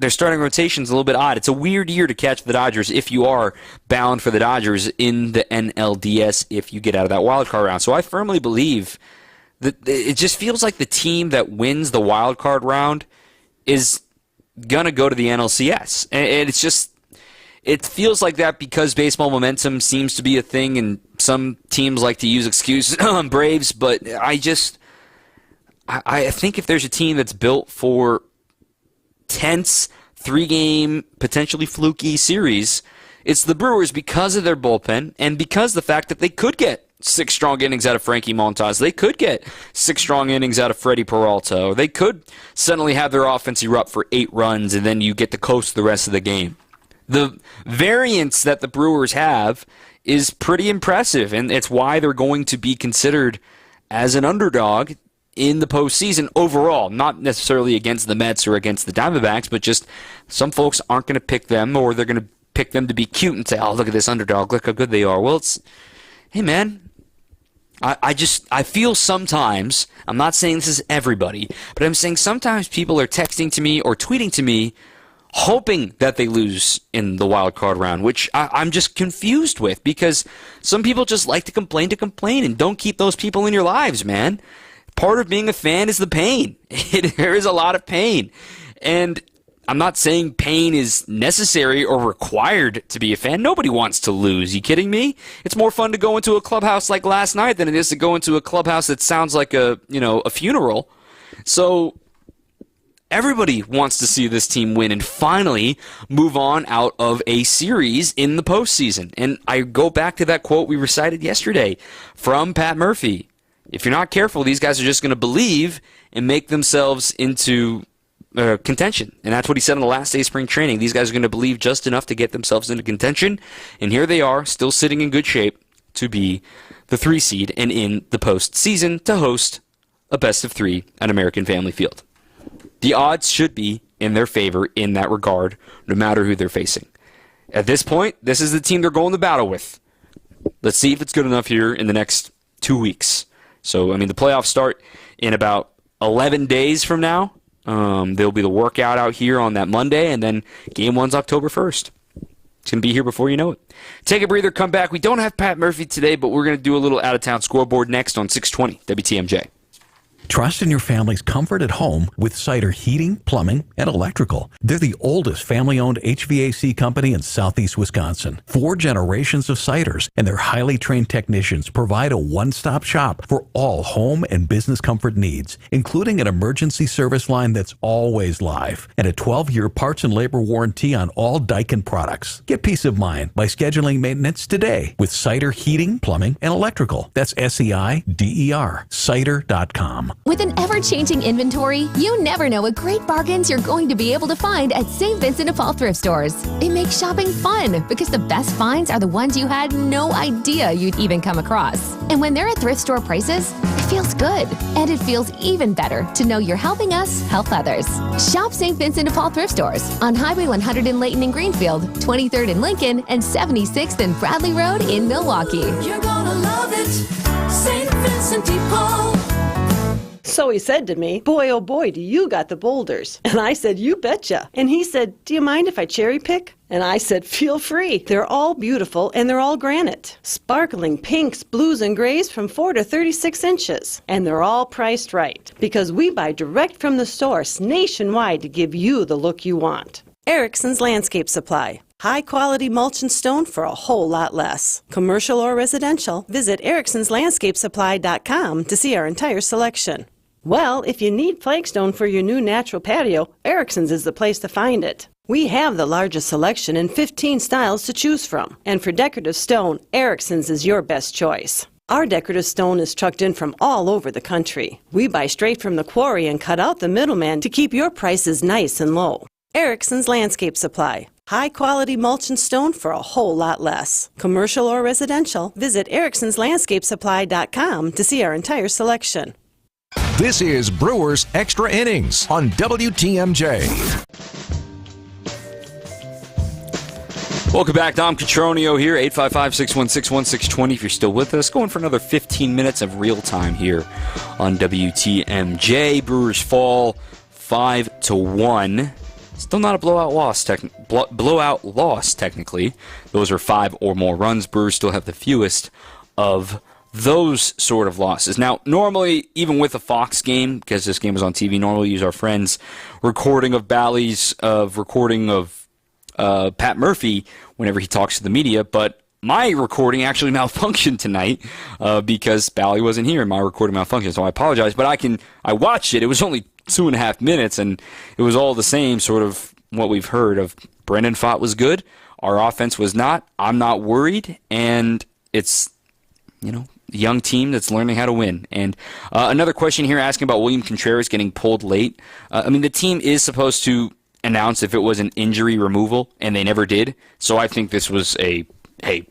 their starting rotation's a little bit odd. It's a weird year to catch the Dodgers if you are bound for the Dodgers in the NLDS if you get out of that wild card round. So I firmly believe that it just feels like the team that wins the wild card round is going to go to the NLCS. And it's just, it feels like that because baseball momentum seems to be a thing, and some teams like to use excuses on Braves, but I think if there's a team that's built for tense, 3-game, potentially fluky series, it's the Brewers because of their bullpen and because of the fact that they could get 6 strong innings out of Frankie Montas. They could get 6 strong innings out of Freddie Peralta. Or they could suddenly have their offense erupt for 8 runs, and then you get to coast the rest of the game. The variance that the Brewers have is pretty impressive, and it's why they're going to be considered as an underdog in the postseason overall. Not necessarily against the Mets or against the Diamondbacks, but just some folks aren't going to pick them, or they're going to pick them to be cute and say, oh, look at this underdog, look how good they are. Well, hey, man, I feel sometimes, I'm not saying this is everybody, but I'm saying sometimes people are texting to me or tweeting to me hoping that they lose in the wild card round, which I'm just confused with, because some people just like to complain, and don't keep those people in your lives, man. Part of being a fan is the pain. There is a lot of pain. And I'm not saying pain is necessary or required to be a fan. Nobody wants to lose. You kidding me? It's more fun to go into a clubhouse like last night than it is to go into a clubhouse that sounds like a funeral. So everybody wants to see this team win and finally move on out of a series in the postseason. And I go back to that quote we recited yesterday from Pat Murphy. If you're not careful, these guys are just going to believe and make themselves into contention. And that's what he said on the last day of spring training. These guys are going to believe just enough to get themselves into contention. And here they are, still sitting in good shape to be the 3 seed and in the postseason to host a best of 3 at American Family Field. The odds should be in their favor in that regard, no matter who they're facing. At this point, this is the team they're going to battle with. Let's see if it's good enough here in the next 2 weeks. So, the playoffs start in about 11 days from now. There'll be the workout out here on that Monday, and then Game 1's October 1st. It's going to be here before you know it. Take a breather, come back. We don't have Pat Murphy today, but we're going to do a little out-of-town scoreboard next on 620 WTMJ. Trust in your family's comfort at home with Cider Heating, Plumbing, and Electrical. They're the oldest family-owned HVAC company in southeast Wisconsin. 4 generations of Ciders, and their highly trained technicians provide a one-stop shop for all home and business comfort needs, including an emergency service line that's always live and a 12-year parts and labor warranty on all Daikin products. Get peace of mind by scheduling maintenance today with Cider Heating, Plumbing, and Electrical. That's SEIDER, cider.com. With an ever-changing inventory, you never know what great bargains you're going to be able to find at St. Vincent de Paul thrift stores. It makes shopping fun because the best finds are the ones you had no idea you'd even come across. And when they're at thrift store prices, it feels good. And it feels even better to know you're helping us help others. Shop St. Vincent de Paul thrift stores on Highway 100 in Layton and Greenfield, 23rd in Lincoln, and 76th and Bradley Road in Milwaukee. You're gonna love it, St. Vincent de Paul. So he said to me, boy, oh boy, do you got the boulders. And I said, you betcha. And he said, do you mind if I cherry pick? And I said, feel free. They're all beautiful and they're all granite. Sparkling pinks, blues, and grays from 4 to 36 inches. And they're all priced right because we buy direct from the source nationwide to give you the look you want. Erickson's Landscape Supply. High-quality mulch and stone for a whole lot less. Commercial or residential, visit ericksonslandscapesupply.com to see our entire selection. Well, if you need flagstone for your new natural patio, Erickson's is the place to find it. We have the largest selection and 15 styles to choose from. And for decorative stone, Erickson's is your best choice. Our decorative stone is trucked in from all over the country. We buy straight from the quarry and cut out the middleman to keep your prices nice and low. Erickson's Landscape Supply. High-quality mulch and stone for a whole lot less. Commercial or residential, visit ericksonslandscapesupply.com to see our entire selection. This is Brewers Extra Innings on WTMJ. Welcome back. Dom Cotroneo here, 855-616-1620 if you're still with us. Going for another 15 minutes of real time here on WTMJ. Brewers fall 5-1. Still not a blowout loss, technically. Those are 5 or more runs. Brewers still have the fewest of those sort of losses. Now, normally, even with a Fox game, because this game is on TV, normally use our friend's recording of Bally's recording of Pat Murphy whenever he talks to the media, but my recording actually malfunctioned tonight because Bally wasn't here and my recording malfunctioned, so I apologize, but I watched it. It was only 2.5 minutes, and it was all the same sort of what we've heard of. Brendan Pfaadt was good. Our offense was not. I'm not worried, and it's, a young team that's learning how to win. And another question here asking about William Contreras getting pulled late. The team is supposed to announce if it was an injury removal, and they never did. So I think this was hey,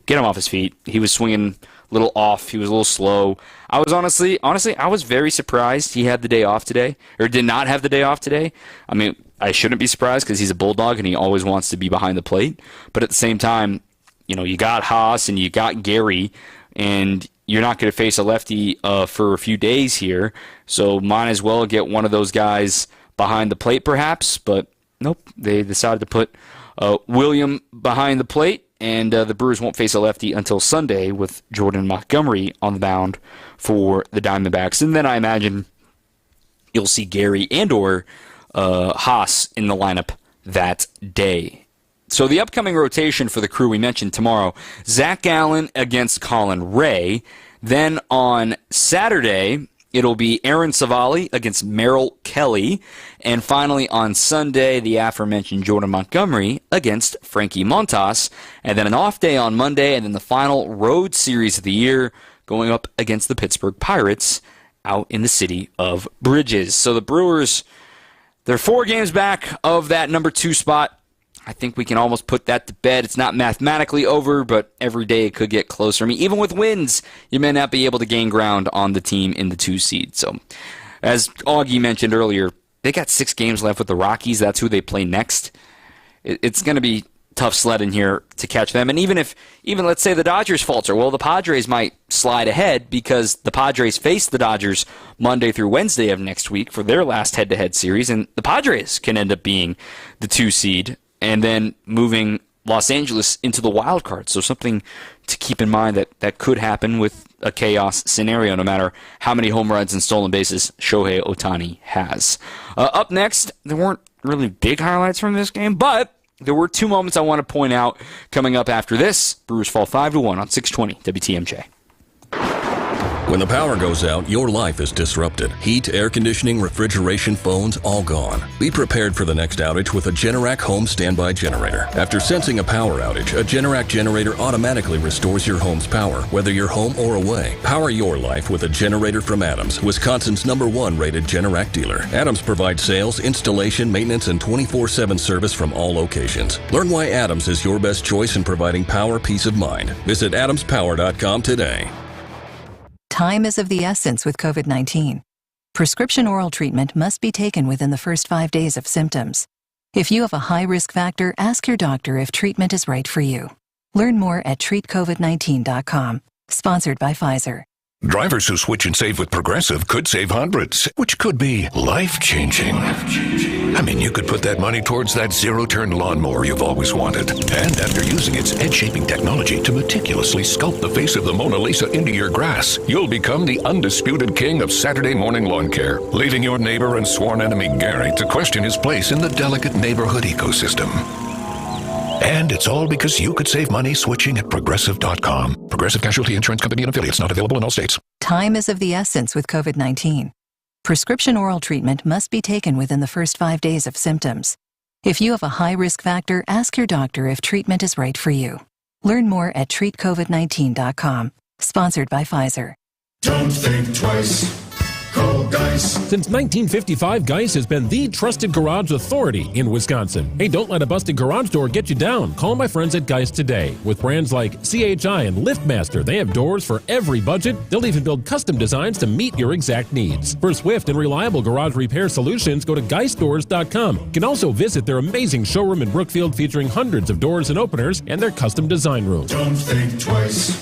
get him off his feet. He was swinging a little off. He was a little slow. I was honestly, I was very surprised he had the day off today, or did not have the day off today. I shouldn't be surprised because he's a Bulldog and he always wants to be behind the plate. But at the same time, you got Haas and you got Gary, and you're not going to face a lefty for a few days here, so might as well get one of those guys behind the plate perhaps, but nope, they decided to put William behind the plate, and the Brewers won't face a lefty until Sunday with Jordan Montgomery on the mound for the Diamondbacks, and then I imagine you'll see Gary and or Haas in the lineup that day. So the upcoming rotation for the Crew we mentioned tomorrow, Zach Gallen against Colin Ray. Then on Saturday, it'll be Aaron Savali against Merrill Kelly. And finally on Sunday, the aforementioned Jordan Montgomery against Frankie Montas. And then an off day on Monday, and then the final road series of the year going up against the Pittsburgh Pirates out in the city of Bridges. So the Brewers, they're 4 games back of that number 2 spot. I think we can almost put that to bed. It's not mathematically over, but every day it could get closer. Even with wins, you may not be able to gain ground on the team in the 2 seed. So, as Augie mentioned earlier, they got 6 games left with the Rockies. That's who they play next. It's going to be tough sledding here to catch them. And even let's say the Dodgers falter, well, the Padres might slide ahead because the Padres face the Dodgers Monday through Wednesday of next week for their last head-to-head series, and the Padres can end up being the 2 seed and then moving Los Angeles into the wild card. So something to keep in mind that could happen with a chaos scenario, no matter how many home runs and stolen bases Shohei Ohtani has. Up next, there weren't really big highlights from this game, but there were 2 moments I want to point out coming up after this. Brewers fall 5-1 on 620 WTMJ. When the power goes out, your life is disrupted. Heat, air conditioning, refrigeration, phones, all gone. Be prepared for the next outage with a Generac home standby generator. After sensing a power outage, a Generac generator automatically restores your home's power, whether you're home or away. Power your life with a generator from Adams, Wisconsin's #1 rated Generac dealer. Adams provides sales, installation, maintenance, and 24/7 service from all locations. Learn why Adams is your best choice in providing power peace of mind. Visit adamspower.com today. Time is of the essence with COVID-19. Prescription oral treatment must be taken within the first 5 days of symptoms. If you have a high risk factor, ask your doctor if treatment is right for you. Learn more at treatcovid19.com. Sponsored by Pfizer. Drivers who switch and save with Progressive could save hundreds, which could be life-changing. I mean, you could put that money towards that zero-turn lawnmower you've always wanted. And after using its edge-shaping technology to meticulously sculpt the face of the Mona Lisa into your grass, you'll become the undisputed king of Saturday morning lawn care, leaving your neighbor and sworn enemy Gary to question his place in the delicate neighborhood ecosystem. And it's all because you could save money switching at Progressive.com. Progressive Casualty Insurance Company and affiliates, not available in all states. Time is of the essence with COVID-19. Prescription oral treatment must be taken within the first 5 days of symptoms. If you have a high risk factor, ask your doctor if treatment is right for you. Learn more at treatcovid19.com. Sponsored by Pfizer. Don't think twice. Call Geis. Since 1955, Geis has been the trusted garage authority in Wisconsin. Hey, don't let a busted garage door get you down. Call my friends at Geis today. With brands like CHI and LiftMaster, they have doors for every budget. They'll even build custom designs to meet your exact needs. For swift and reliable garage repair solutions, go to geisdoors.com. You can also visit their amazing showroom in Brookfield featuring hundreds of doors and openers and their custom design room. Don't think twice.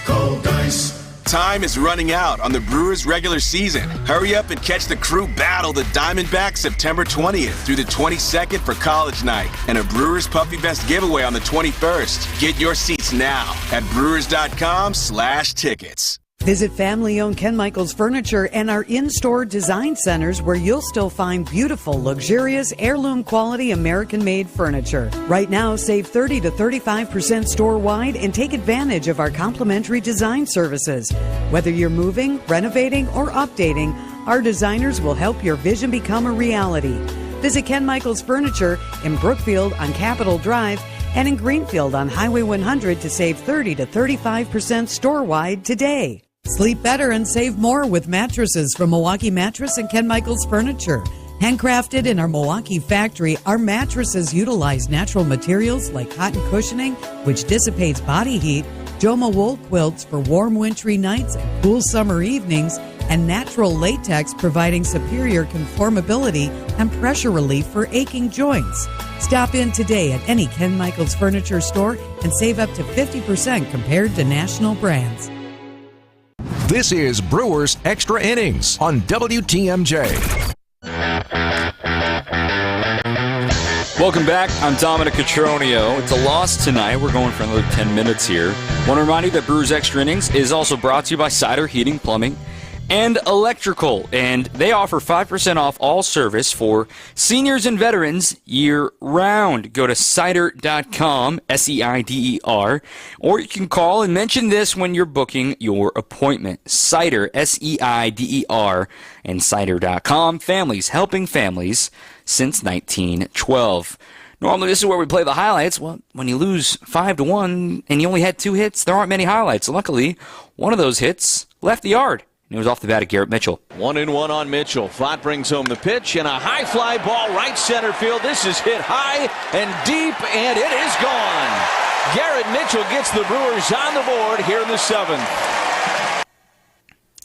Call Geis. Time is running out on the Brewers regular season. Hurry up and catch the crew battle the Diamondbacks September 20th through the 22nd for College Night and a Brewers Puffy Vest giveaway on the 21st. Get your seats now at brewers.com/tickets. Visit family-owned Ken Michaels Furniture and our in-store design centers where you'll still find beautiful, luxurious, heirloom-quality American-made furniture. Right now, save 30 to 35% store-wide and take advantage of our complimentary design services. Whether you're moving, renovating, or updating, our designers will help your vision become a reality. Visit Ken Michaels Furniture in Brookfield on Capitol Drive and in Greenfield on Highway 100 to save 30 to 35% store-wide today. Sleep better and save more with mattresses from Milwaukee Mattress and Ken Michaels Furniture. Handcrafted in our Milwaukee factory, our mattresses utilize natural materials like cotton cushioning, which dissipates body heat, Joma wool quilts for warm wintry nights and cool summer evenings, and natural latex providing superior conformability and pressure relief for aching joints. Stop in today at any Ken Michaels Furniture store and save up to 50% compared to national brands. This is Brewers Extra Innings on WTMJ. Welcome back. I'm Dominic Cotroneo. It's a loss tonight. We're going for another 10 minutes here. Want to remind you that Brewers Extra Innings is also brought to you by Cider Heating, Plumbing, and Electrical. And they offer 5% off all service for seniors and veterans year-round. Go to cider.com, SEIDER, or you can call and mention this when you're booking your appointment. Cider, SEIDER, and cider.com. Families helping families since 1912. Normally, this is where we play the highlights. Well, when you lose 5-1 and you only had 2 hits, there aren't many highlights. Luckily, one of those hits left the yard. And it was off the bat of Garrett Mitchell. 1-1 on Mitchell. Fott brings home the pitch and a high fly ball right center field. This is hit high and deep, and it is gone. Garrett Mitchell gets the Brewers on the board here in the 7th.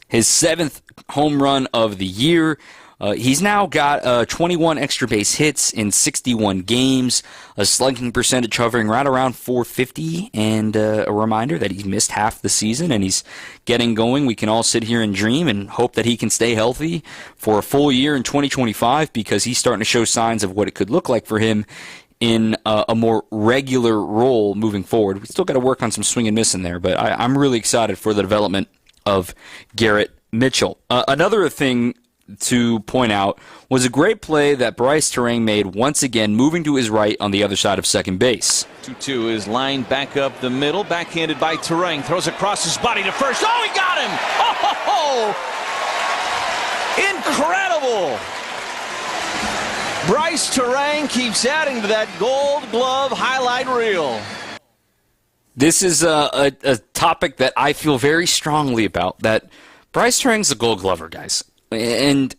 His 7th home run of the year. He's now got 21 extra base hits in 61 games, a slugging percentage hovering right around .450, and a reminder that he missed half the season and he's getting going. We can all sit here and dream and hope that he can stay healthy for a full year in 2025 because he's starting to show signs of what it could look like for him in a more regular role moving forward. We still got to work on some swing and miss in there, but I'm really excited for the development of Garrett Mitchell. Another thing to point out was a great play that Bryce Terang made once again, moving to his right on the other side of second base. 2-2 is lined back up the middle, backhanded by Terang, throws across his body to first. Oh, he got him! Oh, incredible! Bryce Terang keeps adding to that Gold Glove highlight reel. This is a topic that I feel very strongly about, that Bryce Terang's a Gold Glover, guys. And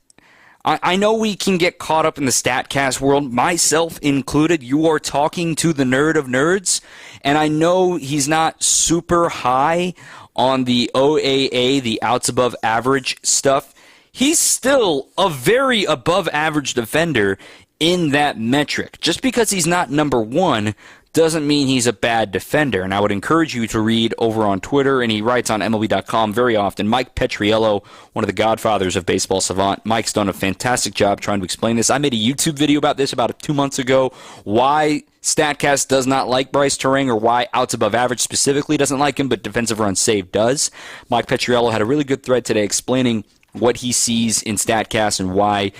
I know we can get caught up in the StatCast world, myself included. You are talking to the nerd of nerds, and I know he's not super high on the OAA, the outs above average stuff. He's still a very above average defender in that metric. Just because he's not number one doesn't mean he's a bad defender. And I would encourage you to read over on Twitter, and he writes on MLB.com very often. Mike Petriello, one of the godfathers of Baseball Savant. Mike's done a fantastic job trying to explain this. I made a YouTube video about this about 2 months ago, why StatCast does not like Bryce Terang, or why outs above average specifically doesn't like him, but defensive runs saved does. Mike Petriello had a really good thread today explaining what he sees in StatCast and why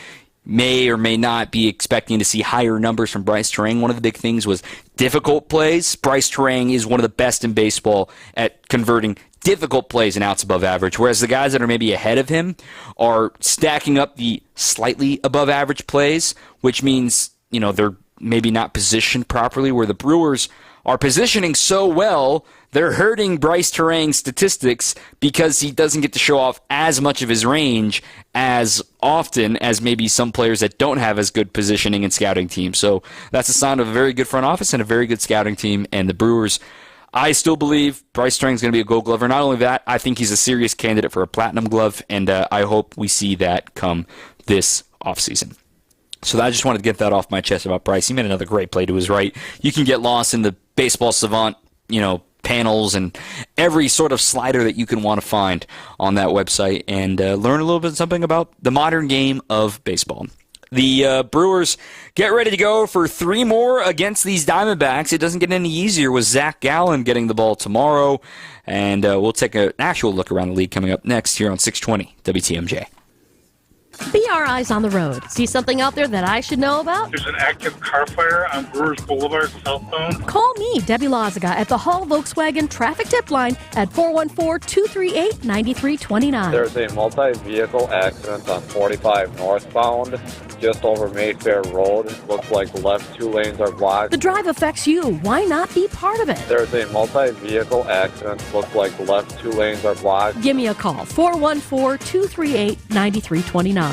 may or may not be expecting to see higher numbers from Bryce Terang. One of the big things was difficult plays. Bryce Terang is one of the best in baseball at converting difficult plays and outs above average, whereas the guys that are maybe ahead of him are stacking up the slightly above average plays, which means, you know, they're maybe not positioned properly, where the Brewers are positioning so well, they're hurting Bryce Terang's statistics because he doesn't get to show off as much of his range as often as maybe some players that don't have as good positioning and scouting teams. So that's a sign of a very good front office and a very good scouting team. And the Brewers, I still believe Bryce Terang is going to be a Gold Glover. Not only that, I think he's a serious candidate for a Platinum Glove, and I hope we see that come this offseason. So I just wanted to get that off my chest about Bryce. He made another great play to his right. You can get lost in the Baseball Savant, panels and every sort of slider that you can want to find on that website and learn a little bit something about the modern game of baseball. The Brewers get ready to go for 3 more against these Diamondbacks. It doesn't get any easier with Zach Gallen getting the ball tomorrow, and we'll take an actual look around the league coming up next here on 620 WTMJ. Be our eyes on the road. See something out there that I should know about? There's an active car fire on Brewers Boulevard southbound. Call me, Debbie Loziga, at the Hall Volkswagen traffic tip line at 414-238-9329. There's a multi-vehicle accident on 45 northbound, just over Mayfair Road. Looks like the left 2 lanes are blocked. The drive affects you. Why not be part of it? There's a multi-vehicle accident. Looks like the left 2 lanes are blocked. Give me a call, 414-238-9329.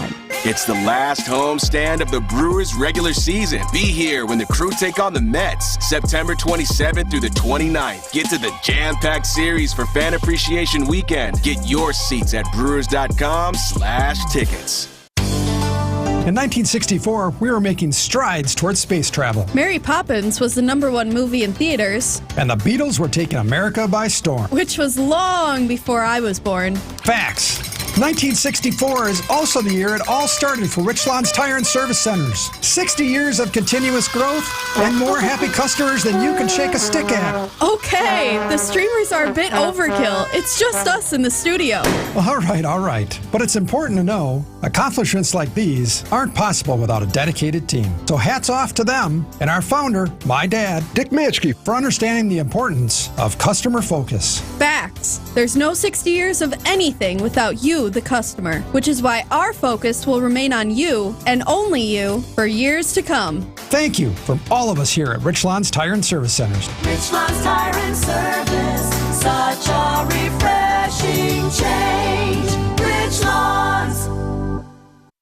It's the last homestand of the Brewers regular season. Be here when the Crew take on the Mets, September 27th through the 29th. Get to the jam-packed series for Fan Appreciation Weekend. Get your seats at brewers.com/tickets. In 1964, we were making strides towards space travel. Mary Poppins was the #1 movie in theaters. And the Beatles were taking America by storm. Which was long before I was born. Facts. 1964 is also the year it all started for Richland's Tire and Service Centers. 60 years of continuous growth and more happy customers than you can shake a stick at. Okay, the streamers are a bit overkill. It's just us in the studio. All right. But it's important to know, accomplishments like these aren't possible without a dedicated team. So hats off to them and our founder, my dad, Dick Mitchke, for understanding the importance of customer focus. Facts. There's no 60 years of anything without you, the customer, which is why our focus will remain on you and only you for years to come. Thank you from all of us here at Richland's Tire and Service Centers. Richland's Tire and Service, such a refreshing change. Richland's.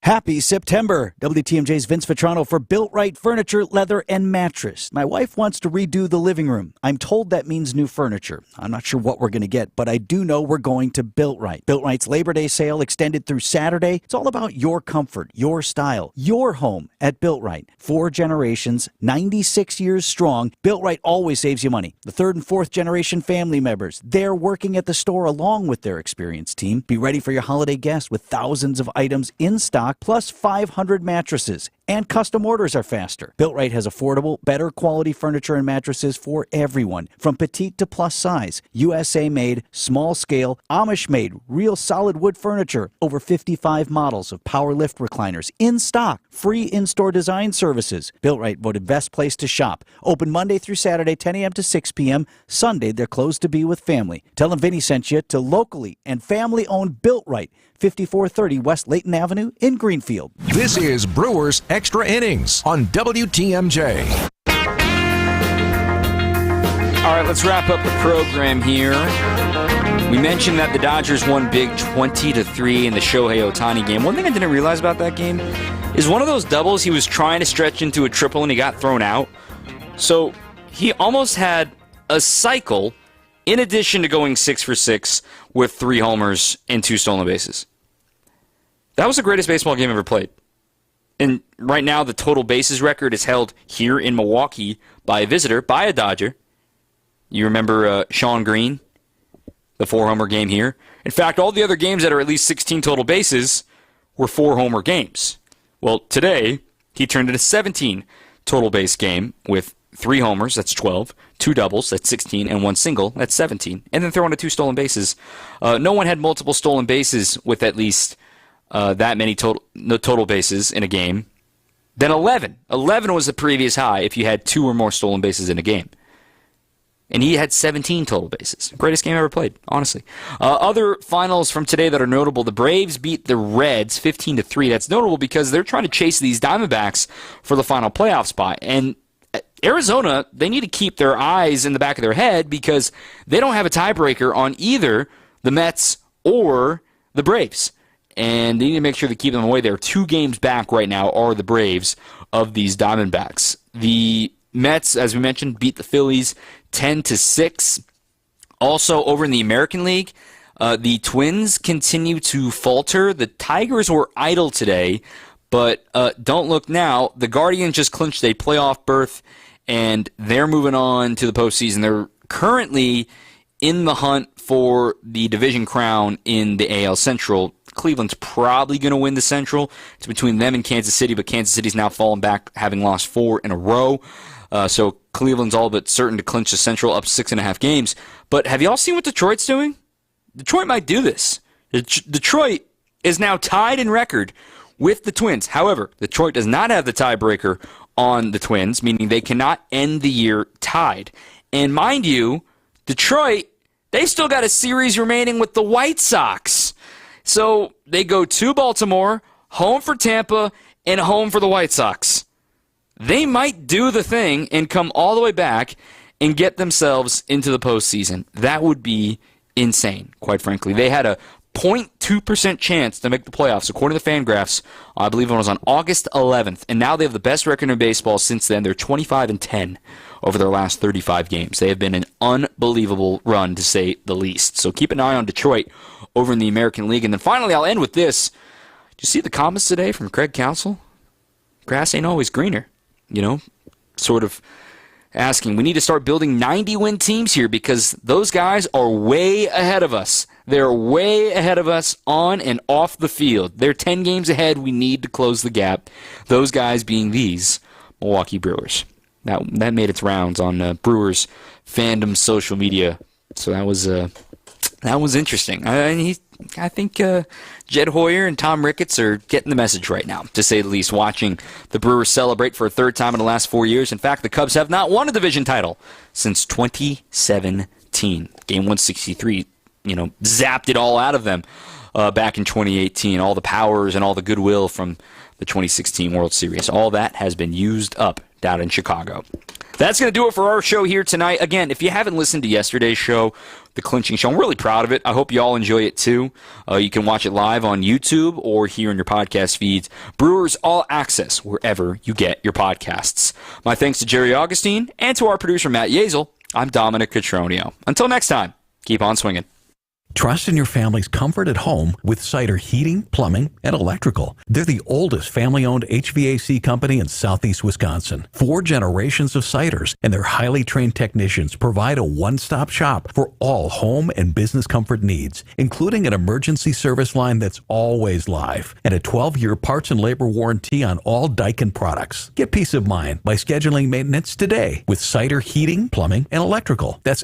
Happy September! WTMJ's Vince Vitrano for Built Right Furniture, Leather, and Mattress. My wife wants to redo the living room. I'm told that means new furniture. I'm not sure what we're going to get, but I do know we're going to Built Right. Built Right's Labor Day sale extended through Saturday. It's all about your comfort, your style, your home at Built Right. 4 generations, 96 years strong. Built Right always saves you money. The 3rd and 4th generation family members, they're working at the store along with their experienced team. Be ready for your holiday guests with thousands of items in stock, plus 500 mattresses. And custom orders are faster. Built Right has affordable, better quality furniture and mattresses for everyone, from petite to plus size. USA made, small scale, Amish made, real solid wood furniture. Over 55 models of power lift recliners in stock. Free in-store design services. Built Right voted best place to shop. Open Monday through Saturday, 10 a.m. to 6 p.m. Sunday, they're closed to be with family. Tell them Vinny sent you to locally and family-owned Built Right, 5430 West Layton Avenue in Greenfield. This is Brewers Extra Innings on WTMJ. All right, let's wrap up the program here. We mentioned that the Dodgers won big 20-3 in the Shohei Ohtani game. One thing I didn't realize about that game is one of those doubles he was trying to stretch into a triple and he got thrown out. So he almost had a cycle in addition to going 6 for 6 with 3 homers and 2 stolen bases. That was the greatest baseball game ever played. And right now, the total bases record is held here in Milwaukee by a visitor, by a Dodger. You remember Sean Green, the 4-homer game here? In fact, all the other games that are at least 16 total bases were 4-homer games. Well, today, he turned in a 17 total base game with 3 homers, that's 12, 2 doubles, that's 16, and 1 single, that's 17, and then throw in 2 stolen bases. No one had multiple stolen bases with at least that many total bases in a game. Then 11. 11 was the previous high if you had 2 or more stolen bases in a game. And he had 17 total bases. Greatest game ever played, honestly. Other finals from today that are notable. The Braves beat the Reds 15-3. That's notable because they're trying to chase these Diamondbacks for the final playoff spot. And Arizona, they need to keep their eyes in the back of their head because they don't have a tiebreaker on either the Mets or the Braves. And they need to make sure to keep them away there. 2 games back right now are the Braves of these Diamondbacks. The Mets, as we mentioned, beat the Phillies 10-6. Also, over in the American League, the Twins continue to falter. The Tigers were idle today, but don't look now. The Guardians just clinched a playoff berth, and they're moving on to the postseason. They're currently in the hunt for the division crown in the AL Central. Cleveland's probably going to win the Central. It's between them and Kansas City, but Kansas City's now fallen back, having lost 4 in a row. So Cleveland's all but certain to clinch the Central, up 6.5 games. But have you all seen what Detroit's doing? Detroit might do this. Detroit is now tied in record with the Twins. However, Detroit does not have the tiebreaker on the Twins, meaning they cannot end the year tied. And mind you, Detroit, they've still got a series remaining with the White Sox. So they go to Baltimore, home for Tampa, and home for the White Sox. They might do the thing and come all the way back and get themselves into the postseason. That would be insane, quite frankly. They had a 0.2% chance to make the playoffs, according to Fangraphs. I believe it was on August 11th, and now they have the best record in baseball since then. They're 25-10 over their last 35 games. They have been an unbelievable run, to say the least. So keep an eye on Detroit over in the American League. And then finally, I'll end with this. Did you see the comments today from Craig Counsell? Grass ain't always greener. You know, sort of asking, we need to start building 90-win teams here because those guys are way ahead of us. They're way ahead of us on and off the field. They're 10 games ahead. We need to close the gap. Those guys being these Milwaukee Brewers. That made its rounds on Brewers fandom social media. So that was interesting. I think Jed Hoyer and Tom Ricketts are getting the message right now, to say the least, watching the Brewers celebrate for a 3rd time in the last 4 years. In fact, the Cubs have not won a division title since 2017. Game 163, zapped it all out of them back in 2018. All the powers and all the goodwill from the 2016 World Series. All that has been used up down in Chicago. That's going to do it for our show here tonight. Again, if you haven't listened to yesterday's show, the clinching show, I'm really proud of it. I hope you all enjoy it too. You can watch it live on YouTube or here in your podcast feeds. Brewers All Access, wherever you get your podcasts. My thanks to Jerry Augustine and to our producer, Matt Yazel. I'm Dominic Cotroneo. Until next time, keep on swinging. Trust in your family's comfort at home with Cider Heating, Plumbing, and Electrical. They're the oldest family-owned HVAC company in southeast Wisconsin. 4 generations of Ciders, and their highly trained technicians provide a one-stop shop for all home and business comfort needs, including an emergency service line that's always live and a 12-year parts and labor warranty on all Daikin products. Get peace of mind by scheduling maintenance today with Cider Heating, Plumbing, and Electrical. That's